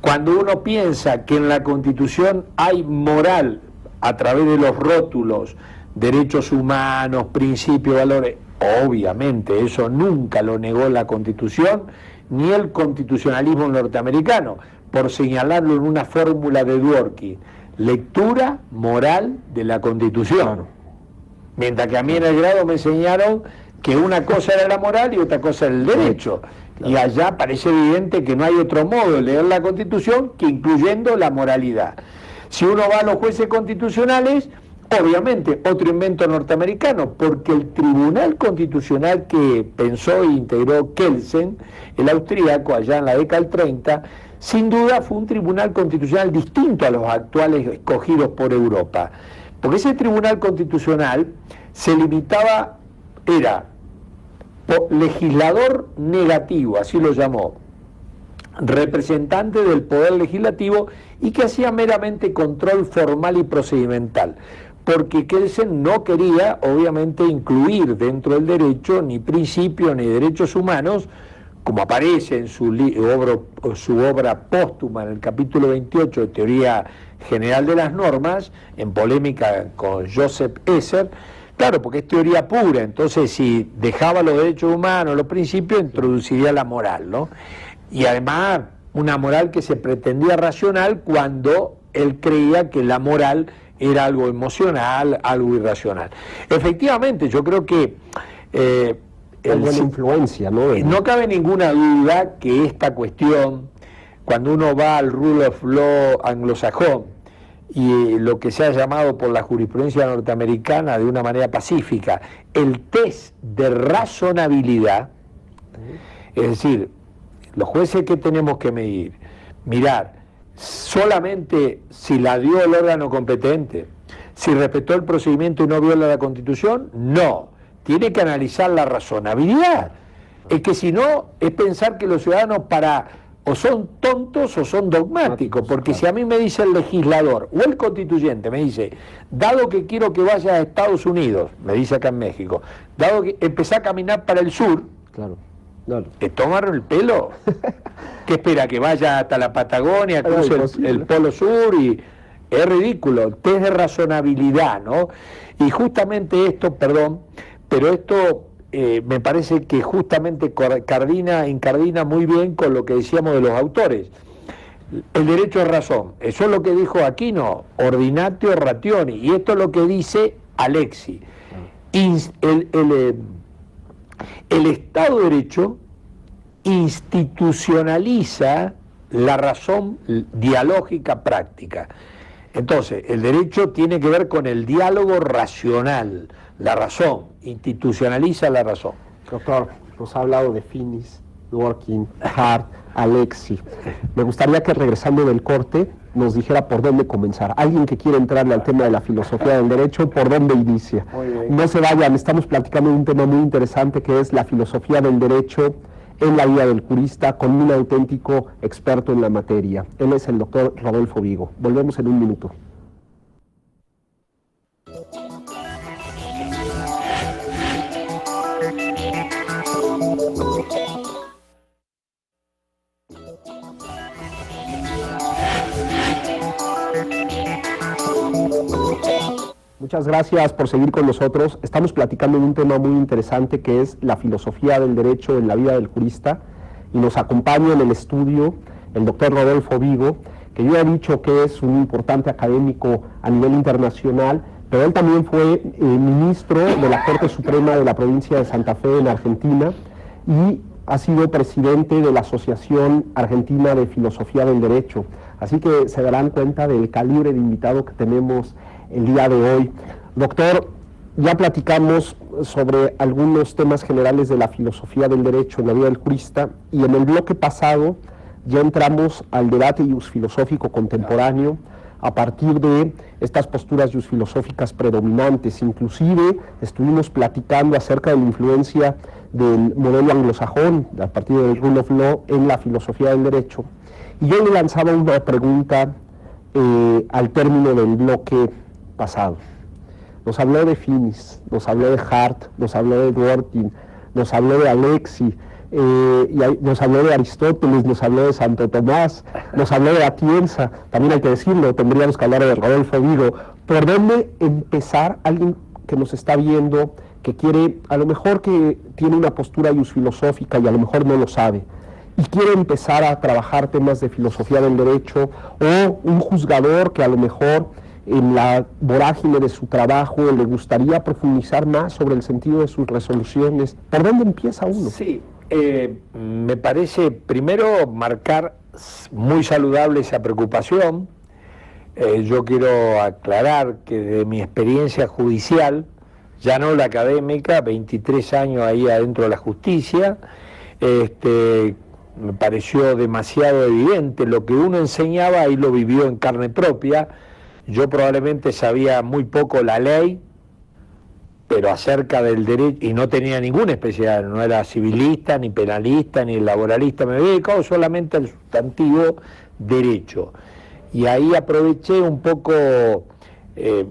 E: cuando uno piensa que en la Constitución hay moral a través de los rótulos, derechos humanos, principios, valores, obviamente eso nunca lo negó la Constitución, ni el constitucionalismo norteamericano, por señalarlo en una fórmula de Dworkin, lectura moral de la Constitución. Claro. Mientras que a mí en el grado me enseñaron que una cosa era la moral y otra cosa era el derecho. Claro. Y allá parece evidente que no hay otro modo de leer la Constitución que incluyendo la moralidad. Si uno va a los jueces constitucionales, obviamente otro invento norteamericano, porque el Tribunal Constitucional que pensó e integró Kelsen, el austríaco, allá en la década del 30, sin duda fue un tribunal constitucional distinto a los actuales escogidos por Europa. Porque ese tribunal constitucional se limitaba, era legislador negativo, así lo llamó, representante del poder legislativo y que hacía meramente control formal y procedimental. Porque Kelsen no quería, obviamente, incluir dentro del derecho ni principios ni derechos humanos, como aparece en su obra póstuma en el capítulo 28 de Teoría General de las Normas, en polémica con Joseph Esser, claro, porque es teoría pura, entonces si dejaba los derechos humanos, los principios, introduciría la moral, ¿no? Y además, una moral que se pretendía racional cuando él creía que la moral era algo emocional, algo irracional. Efectivamente, yo creo que...
F: buena influencia, ¿no?
E: No cabe ninguna duda que esta cuestión, cuando uno va al rule of law anglosajón y lo que se ha llamado por la jurisprudencia norteamericana de una manera pacífica, el test de razonabilidad, es decir, los jueces que tenemos que mirar solamente si la dio el órgano competente, si respetó el procedimiento y no viola la Constitución, no. Tiene que analizar la razonabilidad. Es que si no, es pensar que los ciudadanos o son tontos o son dogmáticos, porque si a mí me dice el legislador o el constituyente, me dice, dado que quiero que vayas a Estados Unidos, me dice acá en México, dado que empecé a caminar para el sur, claro. ¿Te tomaron el pelo? ¿Qué espera? ¿Que vaya hasta la Patagonia, cruce el Polo Sur? Y es ridículo, test de razonabilidad, ¿no? Y justamente esto, pero esto me parece que justamente incardina muy bien con lo que decíamos de los autores. El derecho a razón, eso es lo que dijo Aquino, ordinatio rationi, y esto es lo que dice Alexis. El Estado de Derecho institucionaliza la razón dialógica práctica. Entonces, el derecho tiene que ver con el diálogo racional, la razón, institucionaliza la razón.
F: Doctor, nos ha hablado de Finis, Dworkin, Hart, Alexis. Me gustaría que regresando del corte nos dijera por dónde comenzar. Alguien que quiere entrarle al tema de la filosofía del derecho, ¿por dónde inicia? No se vayan, estamos platicando de un tema muy interesante que es la filosofía del derecho en la vida del jurista con un auténtico experto en la materia. Él es el doctor Rodolfo Vigo. Volvemos en un minuto. Muchas gracias por seguir con nosotros. Estamos platicando de un tema muy interesante que es la filosofía del derecho en la vida del jurista y nos acompaña en el estudio el doctor Rodolfo Vigo, que yo he dicho que es un importante académico a nivel internacional, pero él también fue ministro de la Corte Suprema de la provincia de Santa Fe en Argentina y ha sido presidente de la Asociación Argentina de Filosofía del Derecho. Así que se darán cuenta del calibre de invitado que tenemos el día de hoy. Doctor, ya platicamos sobre algunos temas generales de la filosofía del derecho en la vida del jurista y en el bloque pasado ya entramos al debate filosófico contemporáneo a partir de estas posturas filosóficas predominantes. Inclusive estuvimos platicando acerca de la influencia del modelo anglosajón a partir del Rule of Law en la filosofía del derecho. Y yo le lanzaba una pregunta al término del bloque pasado. Nos habló de Finis, nos habló de Hart, nos habló de Dworkin, nos habló de Alexi, nos habló de Aristóteles, nos habló de Santo Tomás, nos habló de Atienza. También hay que decirlo, tendríamos que hablar de Rodolfo Vigo. ¿Por dónde empezar alguien que nos está viendo, que quiere, a lo mejor que tiene una postura filosófica y a lo mejor no lo sabe, y quiere empezar a trabajar temas de filosofía del derecho, o un juzgador que a lo mejor en la vorágine de su trabajo le gustaría profundizar más sobre el sentido de sus resoluciones? ¿Por dónde empieza uno?
E: Sí, me parece primero marcar muy saludable esa preocupación. Yo quiero aclarar que de mi experiencia judicial, ya no la académica, 23 años ahí adentro de la justicia, me pareció demasiado evidente lo que uno enseñaba y lo vivió en carne propia. Yo probablemente sabía muy poco la ley, pero acerca del derecho, y no tenía ninguna especialidad, no era civilista, ni penalista, ni laboralista, me había dedicado solamente al sustantivo derecho. Y ahí aproveché un poco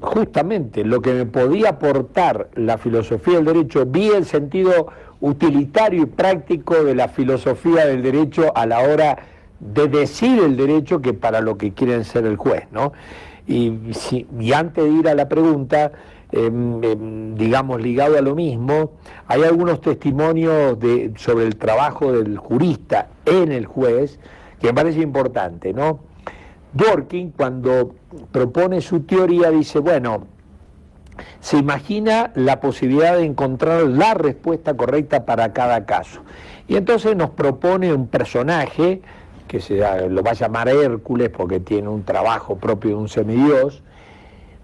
E: justamente lo que me podía aportar la filosofía del derecho, vi el sentido utilitario y práctico de la filosofía del derecho a la hora de decir el derecho que para lo que quieren ser el juez, ¿no? Y antes de ir a la pregunta, digamos, ligado a lo mismo, hay algunos testimonios sobre el trabajo del jurista en el juez que me parece importante, ¿no? Dworkin, cuando propone su teoría, dice, bueno, se imagina la posibilidad de encontrar la respuesta correcta para cada caso. Y entonces nos propone un personaje que lo va a llamar Hércules porque tiene un trabajo propio de un semidios,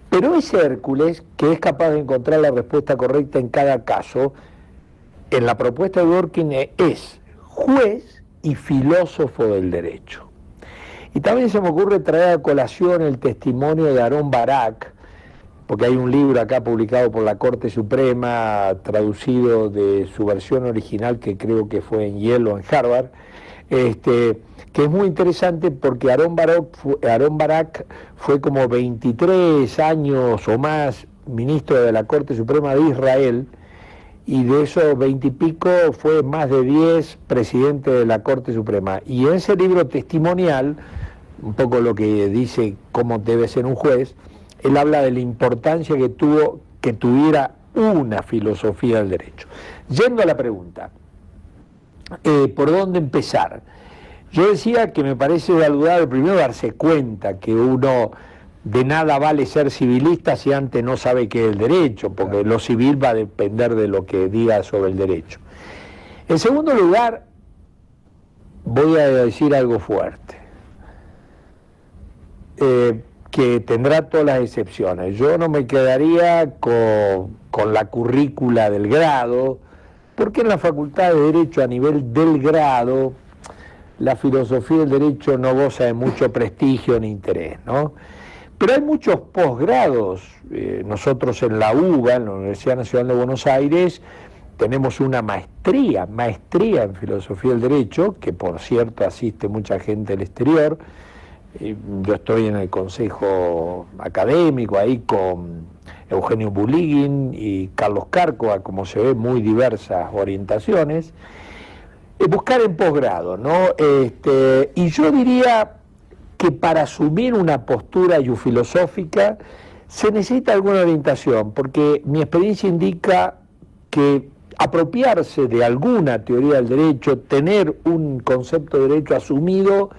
E: pero ese Hércules, que es capaz de encontrar la respuesta correcta en cada caso, en la propuesta de Dworkin es juez y filósofo del derecho. Y también se me ocurre traer a colación el testimonio de Aarón Barak, porque hay un libro acá publicado por la Corte Suprema, traducido de su versión original, que creo que fue en Yale o en Harvard, que es muy interesante porque Aarón Barak fue como 23 años o más ministro de la Corte Suprema de Israel, y de esos 20 y pico fue más de 10 presidente de la Corte Suprema. Y en ese libro testimonial, un poco lo que dice cómo debe ser un juez, él habla de la importancia que tuvo que tuviera una filosofía del derecho. Yendo a la pregunta, ¿por dónde empezar? Yo decía que me parece saludable primero darse cuenta que uno de nada vale ser civilista si antes no sabe qué es el derecho, porque lo civil va a depender de lo que diga sobre el derecho. En segundo lugar, voy a decir algo fuerte, que tendrá todas las excepciones. Yo no me quedaría con la currícula del grado, porque en la Facultad de Derecho a nivel del grado la filosofía del derecho no goza de mucho prestigio ni interés, ¿no? Pero hay muchos posgrados. Nosotros en la UBA, en la Universidad Nacional de Buenos Aires, tenemos una maestría en filosofía del derecho, que por cierto asiste mucha gente del exterior. Yo estoy en el consejo académico ahí con Eugenio Buliguin y Carlos Cárcova, como se ve, muy diversas orientaciones. Buscar en posgrado, ¿no? Y yo diría que para asumir una postura filosófica se necesita alguna orientación, porque mi experiencia indica que apropiarse de alguna teoría del derecho, tener un concepto de derecho asumido,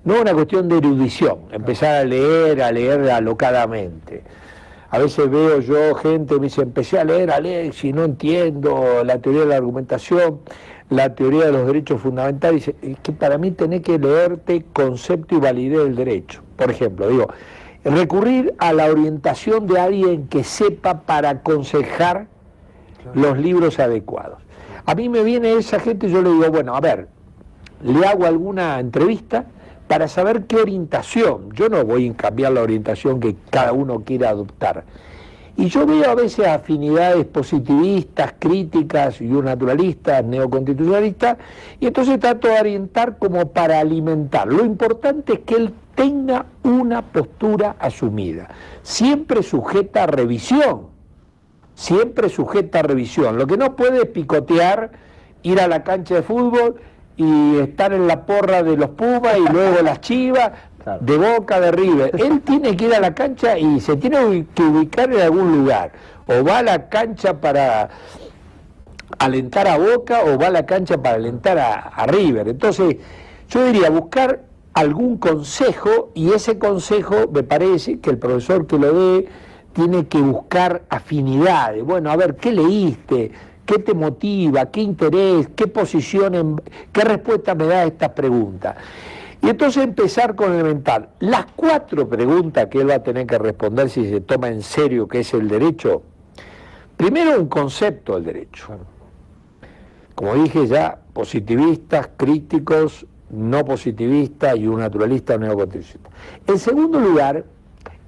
E: no es una cuestión de erudición, empezar a leer alocadamente. A veces veo yo gente que me dice, empecé a leer, si no entiendo la teoría de la argumentación, la teoría de los derechos fundamentales, es que para mí tenés que leerte concepto y validez del derecho. Por ejemplo, digo, recurrir a la orientación de alguien que sepa para aconsejar los libros adecuados. A mí me viene esa gente y yo le digo, bueno, a ver, le hago alguna entrevista para saber qué orientación. Yo no voy a cambiar la orientación que cada uno quiera adoptar. Y yo veo a veces afinidades positivistas, críticas, naturalistas, neoconstitucionalistas, y entonces trato de orientar como para alimentar. Lo importante es que él tenga una postura asumida, siempre sujeta a revisión, Lo que no puede es picotear, ir a la cancha de fútbol y estar en la porra de los Pumas y luego las Chivas, de Boca, de River. Él tiene que ir a la cancha y se tiene que ubicar en algún lugar. O va a la cancha para alentar a Boca o va a la cancha para alentar a River. Entonces, yo diría buscar algún consejo, y ese consejo me parece que el profesor que lo dé tiene que buscar afinidades. Bueno, a ver, ¿qué leíste? ¿Qué te motiva? ¿Qué interés? ¿Qué posición? ¿Qué respuesta me da a estas preguntas? Y entonces empezar con elemental. Las 4 preguntas que él va a tener que responder si se toma en serio qué es el derecho. Primero, un concepto del derecho. Como dije ya, positivistas, críticos, no positivistas y un naturalista o neoconstitucionalista. En segundo lugar,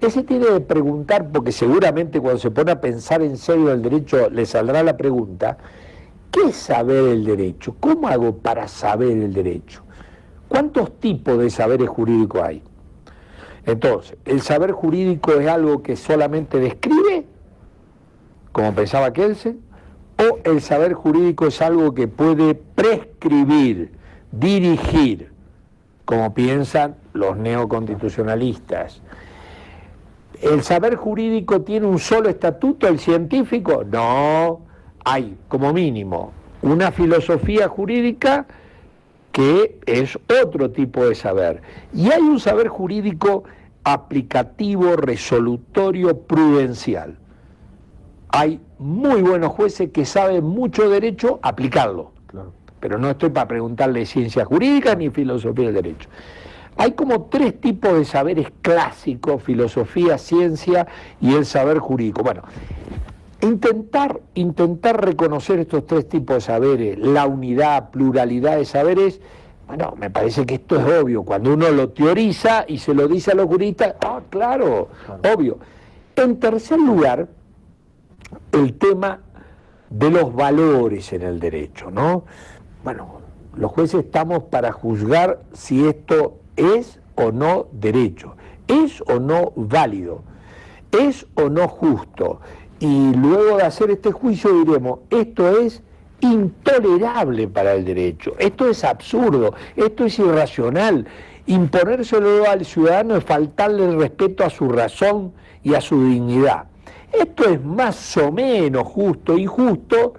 E: ese tiene que preguntar, porque seguramente cuando se pone a pensar en serio el derecho le saldrá la pregunta, ¿qué es saber el derecho? ¿Cómo hago para saber el derecho? ¿Cuántos tipos de saberes jurídicos hay? Entonces, ¿el saber jurídico es algo que solamente describe, como pensaba Kelsen? ¿O el saber jurídico es algo que puede prescribir, dirigir, como piensan los neoconstitucionalistas? ¿El saber jurídico tiene un solo estatuto, el científico? No, hay como mínimo una filosofía jurídica que es otro tipo de saber. Y hay un saber jurídico aplicativo, resolutorio, prudencial. Hay muy buenos jueces que saben mucho derecho, aplicarlo. Claro. Pero no estoy para preguntarle ciencia jurídica ni filosofía del derecho. Hay como 3 tipos de saberes clásicos: filosofía, ciencia y el saber jurídico. Bueno, intentar reconocer estos 3 tipos de saberes, la unidad, pluralidad de saberes, bueno, me parece que esto es obvio. Cuando uno lo teoriza y se lo dice a los juristas, claro, obvio. En tercer lugar, el tema de los valores en el derecho, ¿no? Bueno, los jueces estamos para juzgar si esto es o no derecho, es o no válido, es o no justo. Y luego de hacer este juicio diremos, esto es intolerable para el derecho, esto es absurdo, esto es irracional. Imponérselo al ciudadano es faltarle el respeto a su razón y a su dignidad. Esto es más o menos justo, injusto,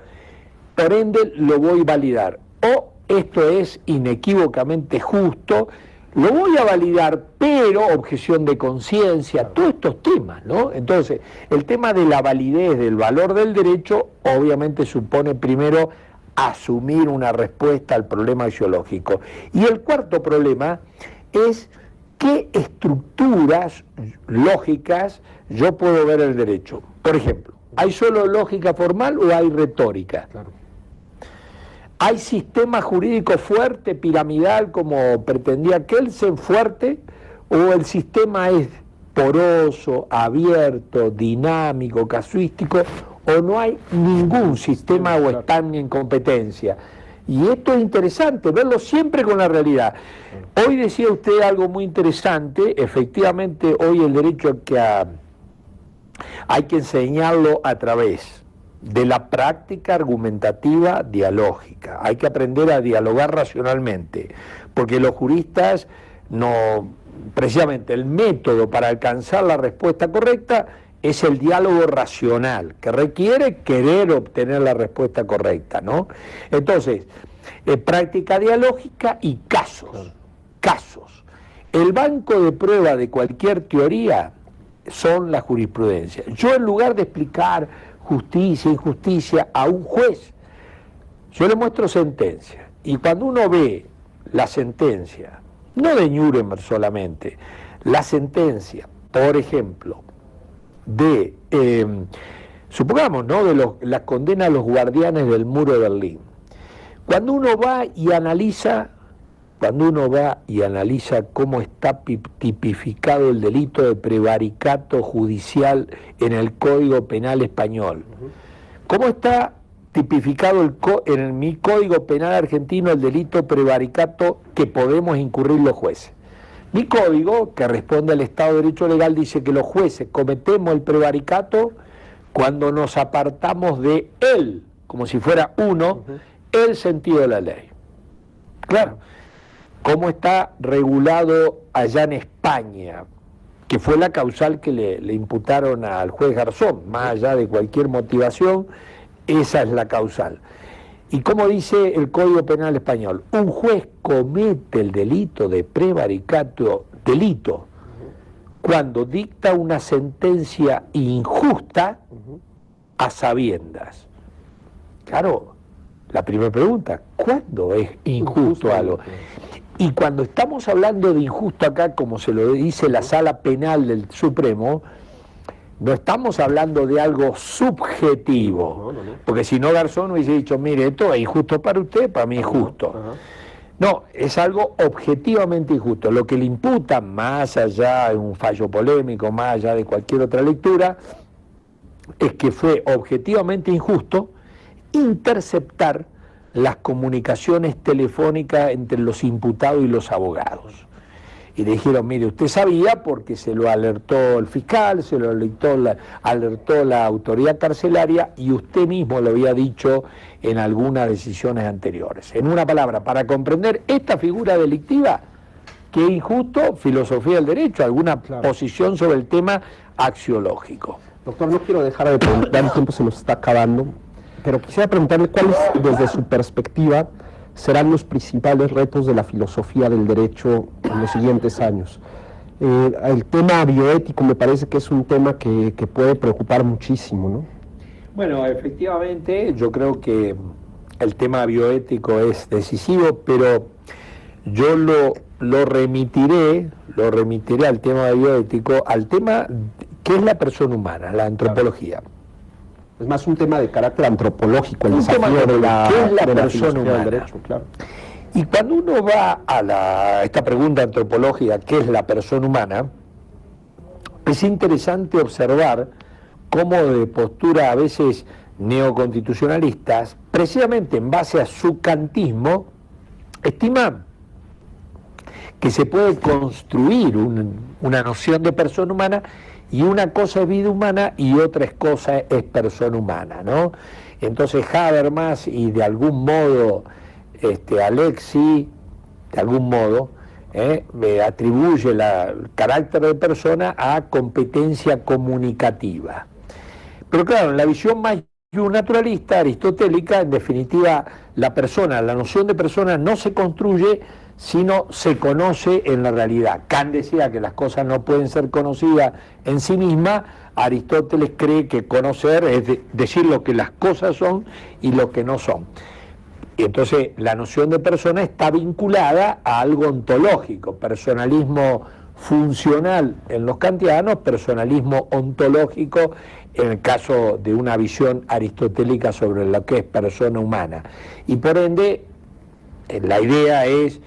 E: por ende lo voy a validar. O esto es inequívocamente justo, lo voy a validar, pero objeción de conciencia, todos estos temas, ¿no? Entonces, el tema de la validez, del valor del derecho, obviamente supone primero asumir una respuesta al problema axiológico. Y el cuarto problema es qué estructuras lógicas yo puedo ver el derecho. Por ejemplo, ¿hay solo lógica formal o hay retórica? Claro. ¿Hay sistema jurídico fuerte, piramidal, como pretendía Kelsen, fuerte? ¿O el sistema es poroso, abierto, dinámico, casuístico? ¿O no hay ningún sistema o están en competencia? Y esto es interesante, verlo siempre con la realidad. Hoy decía usted algo muy interesante, efectivamente hoy el derecho hay que enseñarlo a través de la práctica argumentativa dialógica. Hay que aprender a dialogar racionalmente, porque los juristas no, precisamente el método para alcanzar la respuesta correcta es el diálogo racional, que requiere querer obtener la respuesta correcta, ¿no? Entonces, práctica dialógica y casos. El banco de prueba de cualquier teoría son la jurisprudencia. Yo, en lugar de explicar justicia, injusticia a un juez, yo le muestro sentencia. Y cuando uno ve la sentencia, no de Nuremberg solamente, la sentencia, por ejemplo, de, supongamos, ¿no?, de la condena a los guardianes del muro de Berlín. Cuando uno va y analiza cómo está tipificado el delito de prevaricato judicial en el Código Penal español, cómo está tipificado en mi Código Penal argentino el delito prevaricato que podemos incurrir los jueces. Mi código, que responde al Estado de Derecho Legal, dice que los jueces cometemos el prevaricato cuando nos apartamos de él, como si fuera uno, el sentido de la ley. Claro, ¿cómo está regulado allá en España? Que fue la causal que le imputaron al juez Garzón, más allá de cualquier motivación, esa es la causal. Y como dice el Código Penal español, un juez comete el delito de prevaricato, cuando dicta una sentencia injusta a sabiendas. Claro, la primera pregunta, ¿cuándo es injusto algo? Y cuando estamos hablando de injusto acá, como se lo dice la Sala Penal del Supremo, no estamos hablando de algo subjetivo, porque si no Garzón hubiese dicho, mire, esto es injusto para usted, para mí es justo. No, es algo objetivamente injusto. Lo que le imputa, más allá de un fallo polémico, más allá de cualquier otra lectura, es que fue objetivamente injusto interceptar las comunicaciones telefónicas entre los imputados y los abogados. Y le dijeron, mire, usted sabía porque se lo alertó el fiscal, se lo alertó la autoridad carcelaria y usted mismo lo había dicho en algunas decisiones anteriores. En una palabra, para comprender esta figura delictiva, que es injusto, filosofía del derecho, alguna posición sobre el tema axiológico.
F: Doctor, no quiero dejar de preguntar, el tiempo se nos está acabando, pero quisiera preguntarle cuáles, desde su perspectiva, serán los principales retos de la filosofía del derecho en los siguientes años. El tema bioético me parece que es un tema que puede preocupar muchísimo, ¿no?
E: Bueno, efectivamente, yo creo que el tema bioético es decisivo, pero yo lo remitiré al tema bioético, al tema que es la persona humana, la antropología.
F: Es más un tema de carácter antropológico, el
E: tema
F: de la
E: persona humana.
F: Del derecho, claro.
E: Y cuando uno va a esta pregunta antropológica, ¿qué es la persona humana?, es interesante observar cómo de postura a veces neoconstitucionalistas, precisamente en base a su kantismo, estiman que se puede construir una noción de persona humana, y una cosa es vida humana y otra cosa es persona humana, ¿no? Entonces Habermas y de algún modo Alexis, de algún modo, atribuye el carácter de persona a competencia comunicativa. Pero claro, en la visión más naturalista, aristotélica, en definitiva, la persona, la noción de persona no se construye, sino se conoce en la realidad. Kant decía que las cosas no pueden ser conocidas en sí mismas. Aristóteles cree que conocer es decir lo que las cosas son y lo que no son. Y entonces la noción de persona está vinculada a algo ontológico, personalismo funcional en los kantianos, personalismo ontológico en el caso de una visión aristotélica sobre lo que es persona humana. Y por ende, la idea es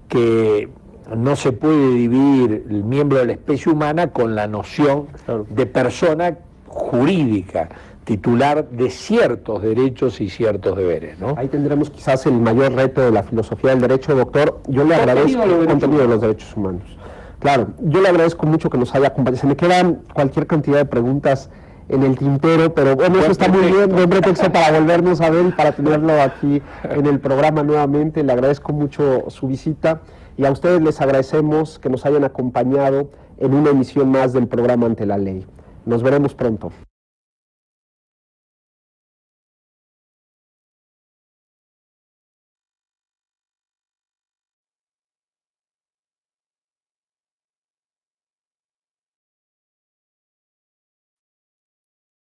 E: que no se puede dividir el miembro de la especie humana con la noción de persona jurídica, titular de ciertos derechos y ciertos deberes, ¿no?
F: Ahí tendremos quizás el mayor reto de la filosofía del derecho, doctor. Yo le agradezco el contenido de los derechos humanos. Claro, yo le agradezco mucho que nos haya acompañado. Se me quedan cualquier cantidad de preguntas en el tintero, pero bueno, eso está muy bien, buen pretexto para volvernos a ver y para tenerlo aquí en el programa nuevamente. Le agradezco mucho su visita y a ustedes les agradecemos que nos hayan acompañado en una emisión más del programa Ante la Ley. Nos veremos pronto.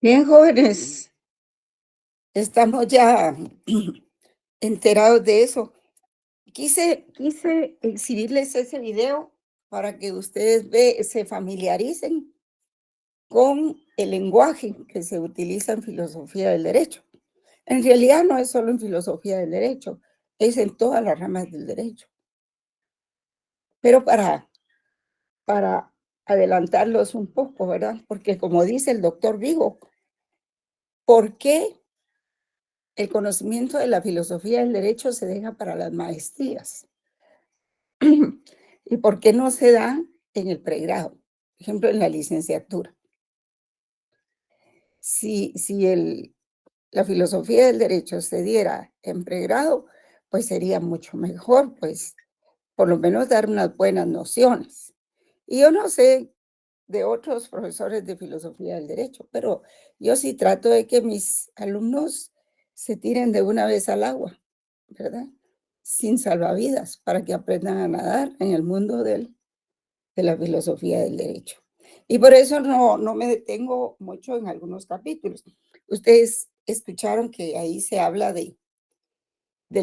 B: Bien, jóvenes, estamos ya enterados de eso. Quise exhibirles ese video para que ustedes se familiaricen con el lenguaje que se utiliza en filosofía del derecho. En realidad no es solo en filosofía del derecho, es en todas las ramas del derecho. Pero para adelantarlos un poco, ¿verdad? Porque como dice el doctor Vigo, ¿por qué el conocimiento de la filosofía del derecho se deja para las maestrías? ¿Y por qué no se da en el pregrado? Por ejemplo, en la licenciatura. Si la filosofía del derecho se diera en pregrado, pues sería mucho mejor, pues por lo menos dar unas buenas nociones. Y yo no sé de otros profesores de filosofía del derecho, pero yo sí trato de que mis alumnos se tiren de una vez al agua, ¿verdad? Sin salvavidas, para que aprendan a nadar en el mundo de la filosofía del derecho. Y por eso no me detengo mucho en algunos capítulos. Ustedes escucharon que ahí se habla del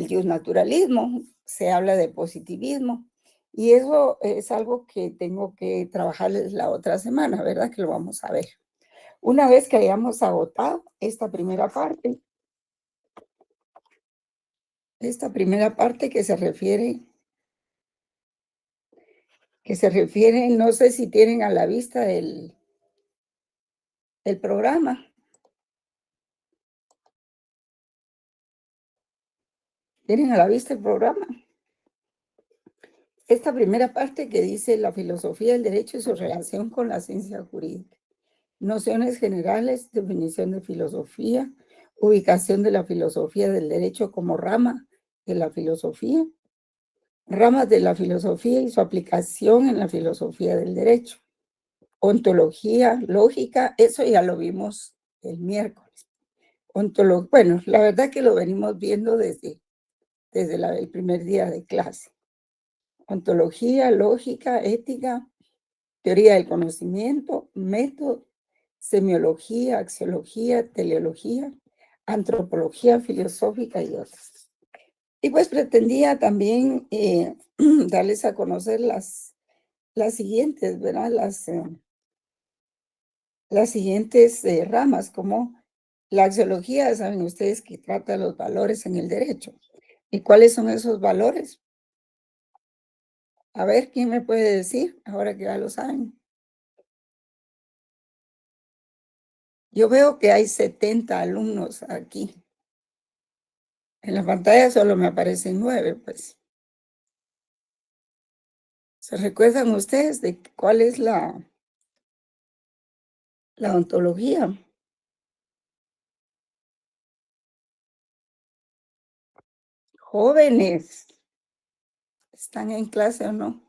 B: justnaturalismo, se habla de positivismo, y eso es algo que tengo que trabajarles la otra semana, ¿verdad? Que lo vamos a ver. Una vez que hayamos agotado esta primera parte que se refiere, no sé si tienen a la vista el programa. ¿Tienen a la vista el programa? Esta primera parte que dice la filosofía del derecho y su relación con la ciencia jurídica. Nociones generales, definición de filosofía, ubicación de la filosofía del derecho como rama de la filosofía, ramas de la filosofía y su aplicación en la filosofía del derecho, ontología, lógica, eso ya lo vimos el miércoles. Bueno, la verdad que lo venimos viendo desde el primer día de clase. Ontología, lógica, ética, teoría del conocimiento, método, semiología, axiología, teleología, antropología filosófica y otras. Y pues pretendía también darles a conocer las siguientes, ¿verdad? Las siguientes ramas, como la axiología, saben ustedes que trata los valores en el derecho. ¿Y cuáles son esos valores? A ver, ¿quién me puede decir? Ahora que ya lo saben. Yo veo que hay 70 alumnos aquí. En la pantalla solo me aparecen 9, pues. ¿Se recuerdan ustedes de cuál es la ontología? Jóvenes, ¿están en clase o no?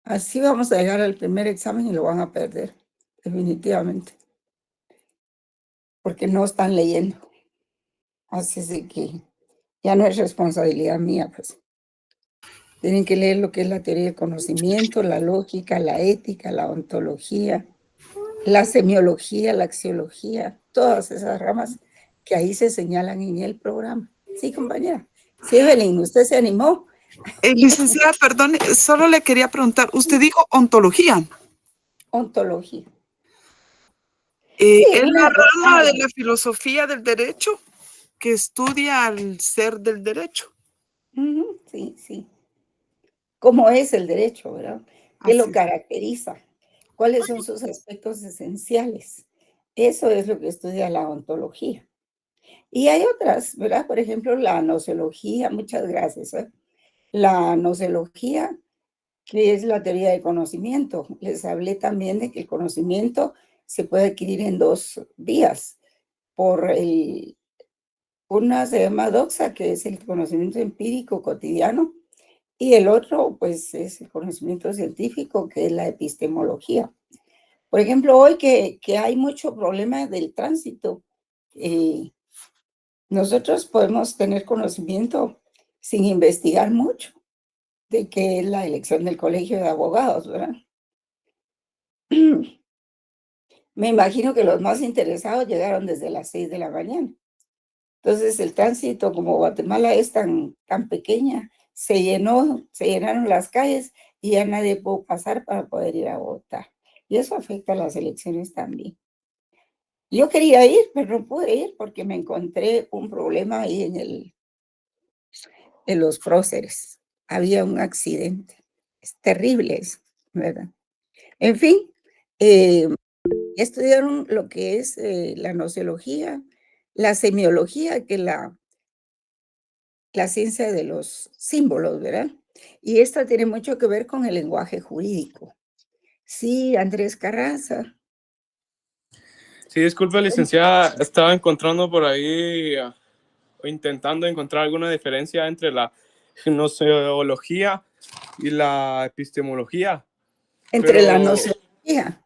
B: Así vamos a llegar al primer examen y lo van a perder, definitivamente. Porque no están leyendo. Así es de que ya no es responsabilidad mía, pues. Tienen que leer lo que es la teoría del conocimiento, la lógica, la ética, la ontología, la semiología, la axiología, todas esas ramas que ahí se señalan en el programa. Sí, compañera. Sí, Evelyn, usted se animó.
G: Licenciada, perdón, solo le quería preguntar, usted dijo ontología.
B: Ontología. Sí,
G: ¿Es
B: una
G: la
B: de las
G: rama de
B: áreas.
G: la filosofía del derecho que estudia al ser del derecho?
B: Ujú, sí, sí. ¿Cómo es el derecho, verdad? ¿Qué lo
G: Así.
B: caracteriza? ¿Cuáles son sus aspectos esenciales? Eso es lo que estudia la ontología. Y hay otras, ¿verdad? Por ejemplo, la nociología, muchas gracias. La nociología, que es la teoría del conocimiento. Les hablé también de que el conocimiento se puede adquirir en dos vías. Una se llama doxa, que es el conocimiento empírico cotidiano, y el otro, pues, es el conocimiento científico, que es la epistemología. Por ejemplo, hoy que hay mucho problema del tránsito, nosotros podemos tener conocimiento sin investigar mucho de qué es la elección del colegio de abogados, ¿verdad? Me imagino que los más interesados llegaron desde las 6 de la mañana. Entonces, el tránsito, como Guatemala es tan pequeña, se llenaron las calles y ya nadie pudo pasar para poder ir a votar. Y eso afecta a las elecciones también. Yo quería ir, pero no pude ir porque me encontré un problema ahí en los próceres. Había un accidente. Es terrible eso, ¿verdad? En fin, estudiaron lo que es la nociología, la semiología, que es la ciencia de los símbolos, ¿verdad? Y esta tiene mucho que ver con el lenguaje jurídico. Sí, Andrés Carranza.
H: Sí, disculpe, licenciada, estaba encontrando por ahí, o intentando encontrar alguna diferencia entre la gnoseología y la epistemología.
B: Entre la
H: Pero,
B: nociología.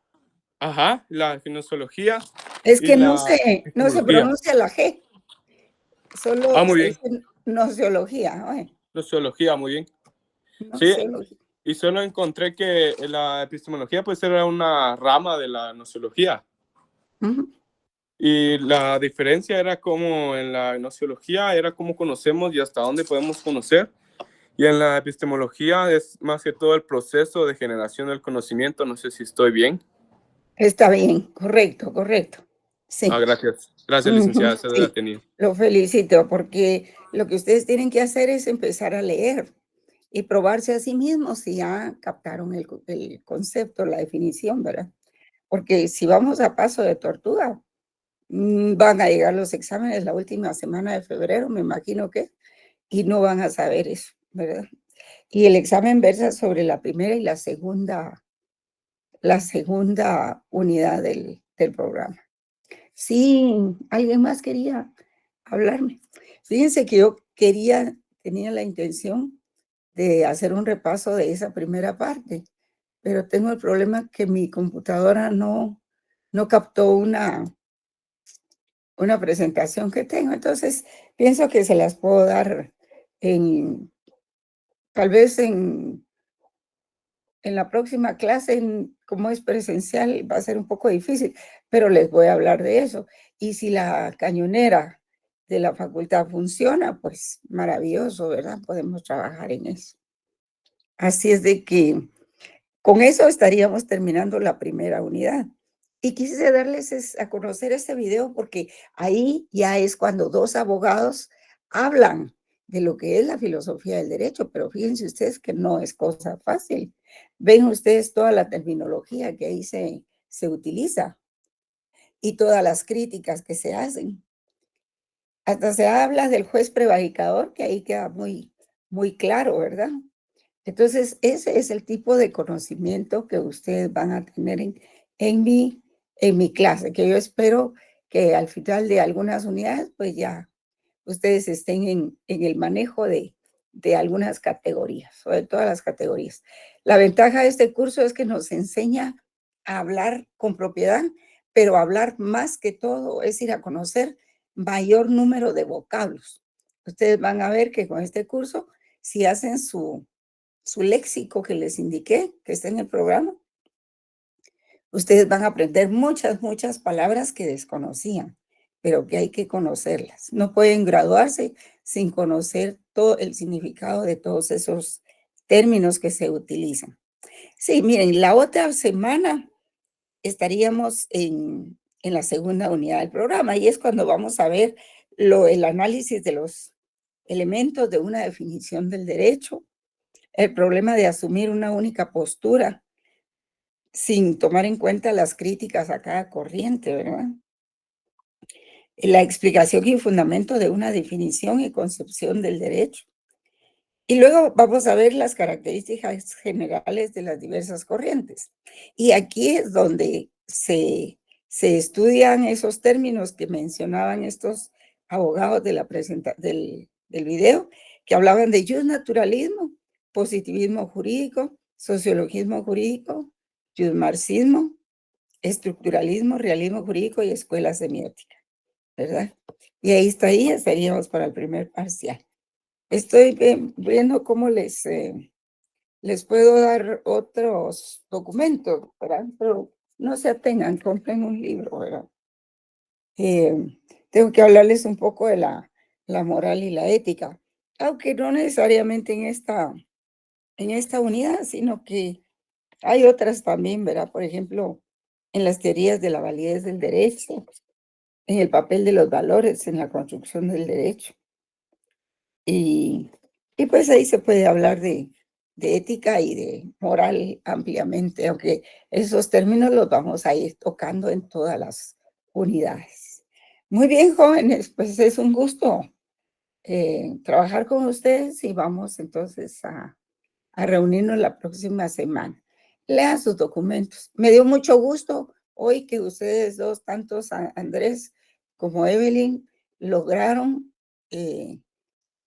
H: ajá, la gnoseología
B: Es
H: y
B: que no
H: la
B: se
H: epistemología.
B: pronuncia la G, solo
H: Muy
B: se
H: bien,
B: dice nociología.
H: gnoseología, muy bien. Sí,
B: Nociología.
H: y solo encontré que la epistemología pues era una rama de la gnoseología.
B: Ujú.
H: Y la diferencia era como en la gnoseología era cómo conocemos y hasta dónde podemos conocer. Y en la epistemología es más que todo el proceso de generación del conocimiento. No sé si estoy bien.
B: Está bien, correcto, correcto. Sí.
H: Gracias. Gracias,
B: Ujú,
H: licenciada. Se la
B: sí,
H: tenía.
B: lo felicito porque lo que ustedes tienen que hacer es empezar a leer y probarse a sí mismos si ya captaron el concepto, la definición, ¿verdad? Porque si vamos a paso de tortuga, van a llegar los exámenes la última semana de febrero, me imagino que, y no van a saber eso, ¿verdad? Y el examen versa sobre la primera y la segunda unidad del programa. Sí, alguien más quería hablarme. Fíjense que yo tenía la intención de hacer un repaso de esa primera parte, pero tengo el problema que mi computadora no captó una presentación que tengo. Entonces, pienso que se las puedo dar tal vez en la próxima clase, como es presencial, va a ser un poco difícil, pero les voy a hablar de eso. Y si la cañonera de la facultad funciona, pues maravilloso, ¿verdad? Podemos trabajar en eso. Así es de que con eso estaríamos terminando la primera unidad. Y quise darles a conocer este video porque ahí ya es cuando dos abogados hablan de lo que es la filosofía del derecho, pero fíjense ustedes que no es cosa fácil. Ven ustedes toda la terminología que ahí se utiliza y todas las críticas que se hacen. Hasta se habla del juez prevaricador, que ahí queda muy claro, ¿verdad? Entonces, ese es el tipo de conocimiento que ustedes van a tener en mi clase, que yo espero que al final de algunas unidades, pues ya ustedes estén en el manejo de algunas categorías, o de todas las categorías. La ventaja de este curso es que nos enseña a hablar con propiedad, pero hablar más que todo es ir a conocer mayor número de vocablos. Ustedes van a ver que con este curso, si hacen su léxico que les indiqué, que está en el programa, ustedes van a aprender muchas palabras que desconocían. pero que hay que conocerlas. No pueden graduarse sin conocer todo el significado de todos esos términos que se utilizan. Sí, miren, la otra semana estaríamos en la segunda unidad del programa y es cuando vamos a ver el análisis de los elementos de una definición del derecho, el problema de asumir una única postura sin tomar en cuenta las críticas a cada corriente, ¿verdad? La explicación y fundamento de una definición y concepción del derecho. Y luego vamos a ver las características generales de las diversas corrientes. Y aquí es donde se estudian esos términos que mencionaban estos abogados de del video, que hablaban de justnaturalismo, positivismo jurídico, sociologismo jurídico, justmarxismo, estructuralismo, realismo jurídico y escuela semiótica, ¿verdad? Y ahí estaríamos para el primer parcial. Estoy viendo cómo les puedo dar otros documentos, ¿verdad? Pero no se atengan, compren un libro, ¿verdad? Tengo que hablarles un poco de la moral y la ética, aunque no necesariamente en esta unidad, sino que hay otras también, ¿verdad? Por ejemplo, en las teorías de la validez del derecho, en el papel de los valores en la construcción del derecho. Y pues ahí se puede hablar de ética y de moral ampliamente, aunque esos términos los vamos a ir tocando en todas las unidades. Muy bien, jóvenes, pues es un gusto trabajar con ustedes y vamos entonces a reunirnos la próxima semana. Lean sus documentos. Me dio mucho gusto hoy que ustedes dos, tantos Andrés como Evelyn, lograron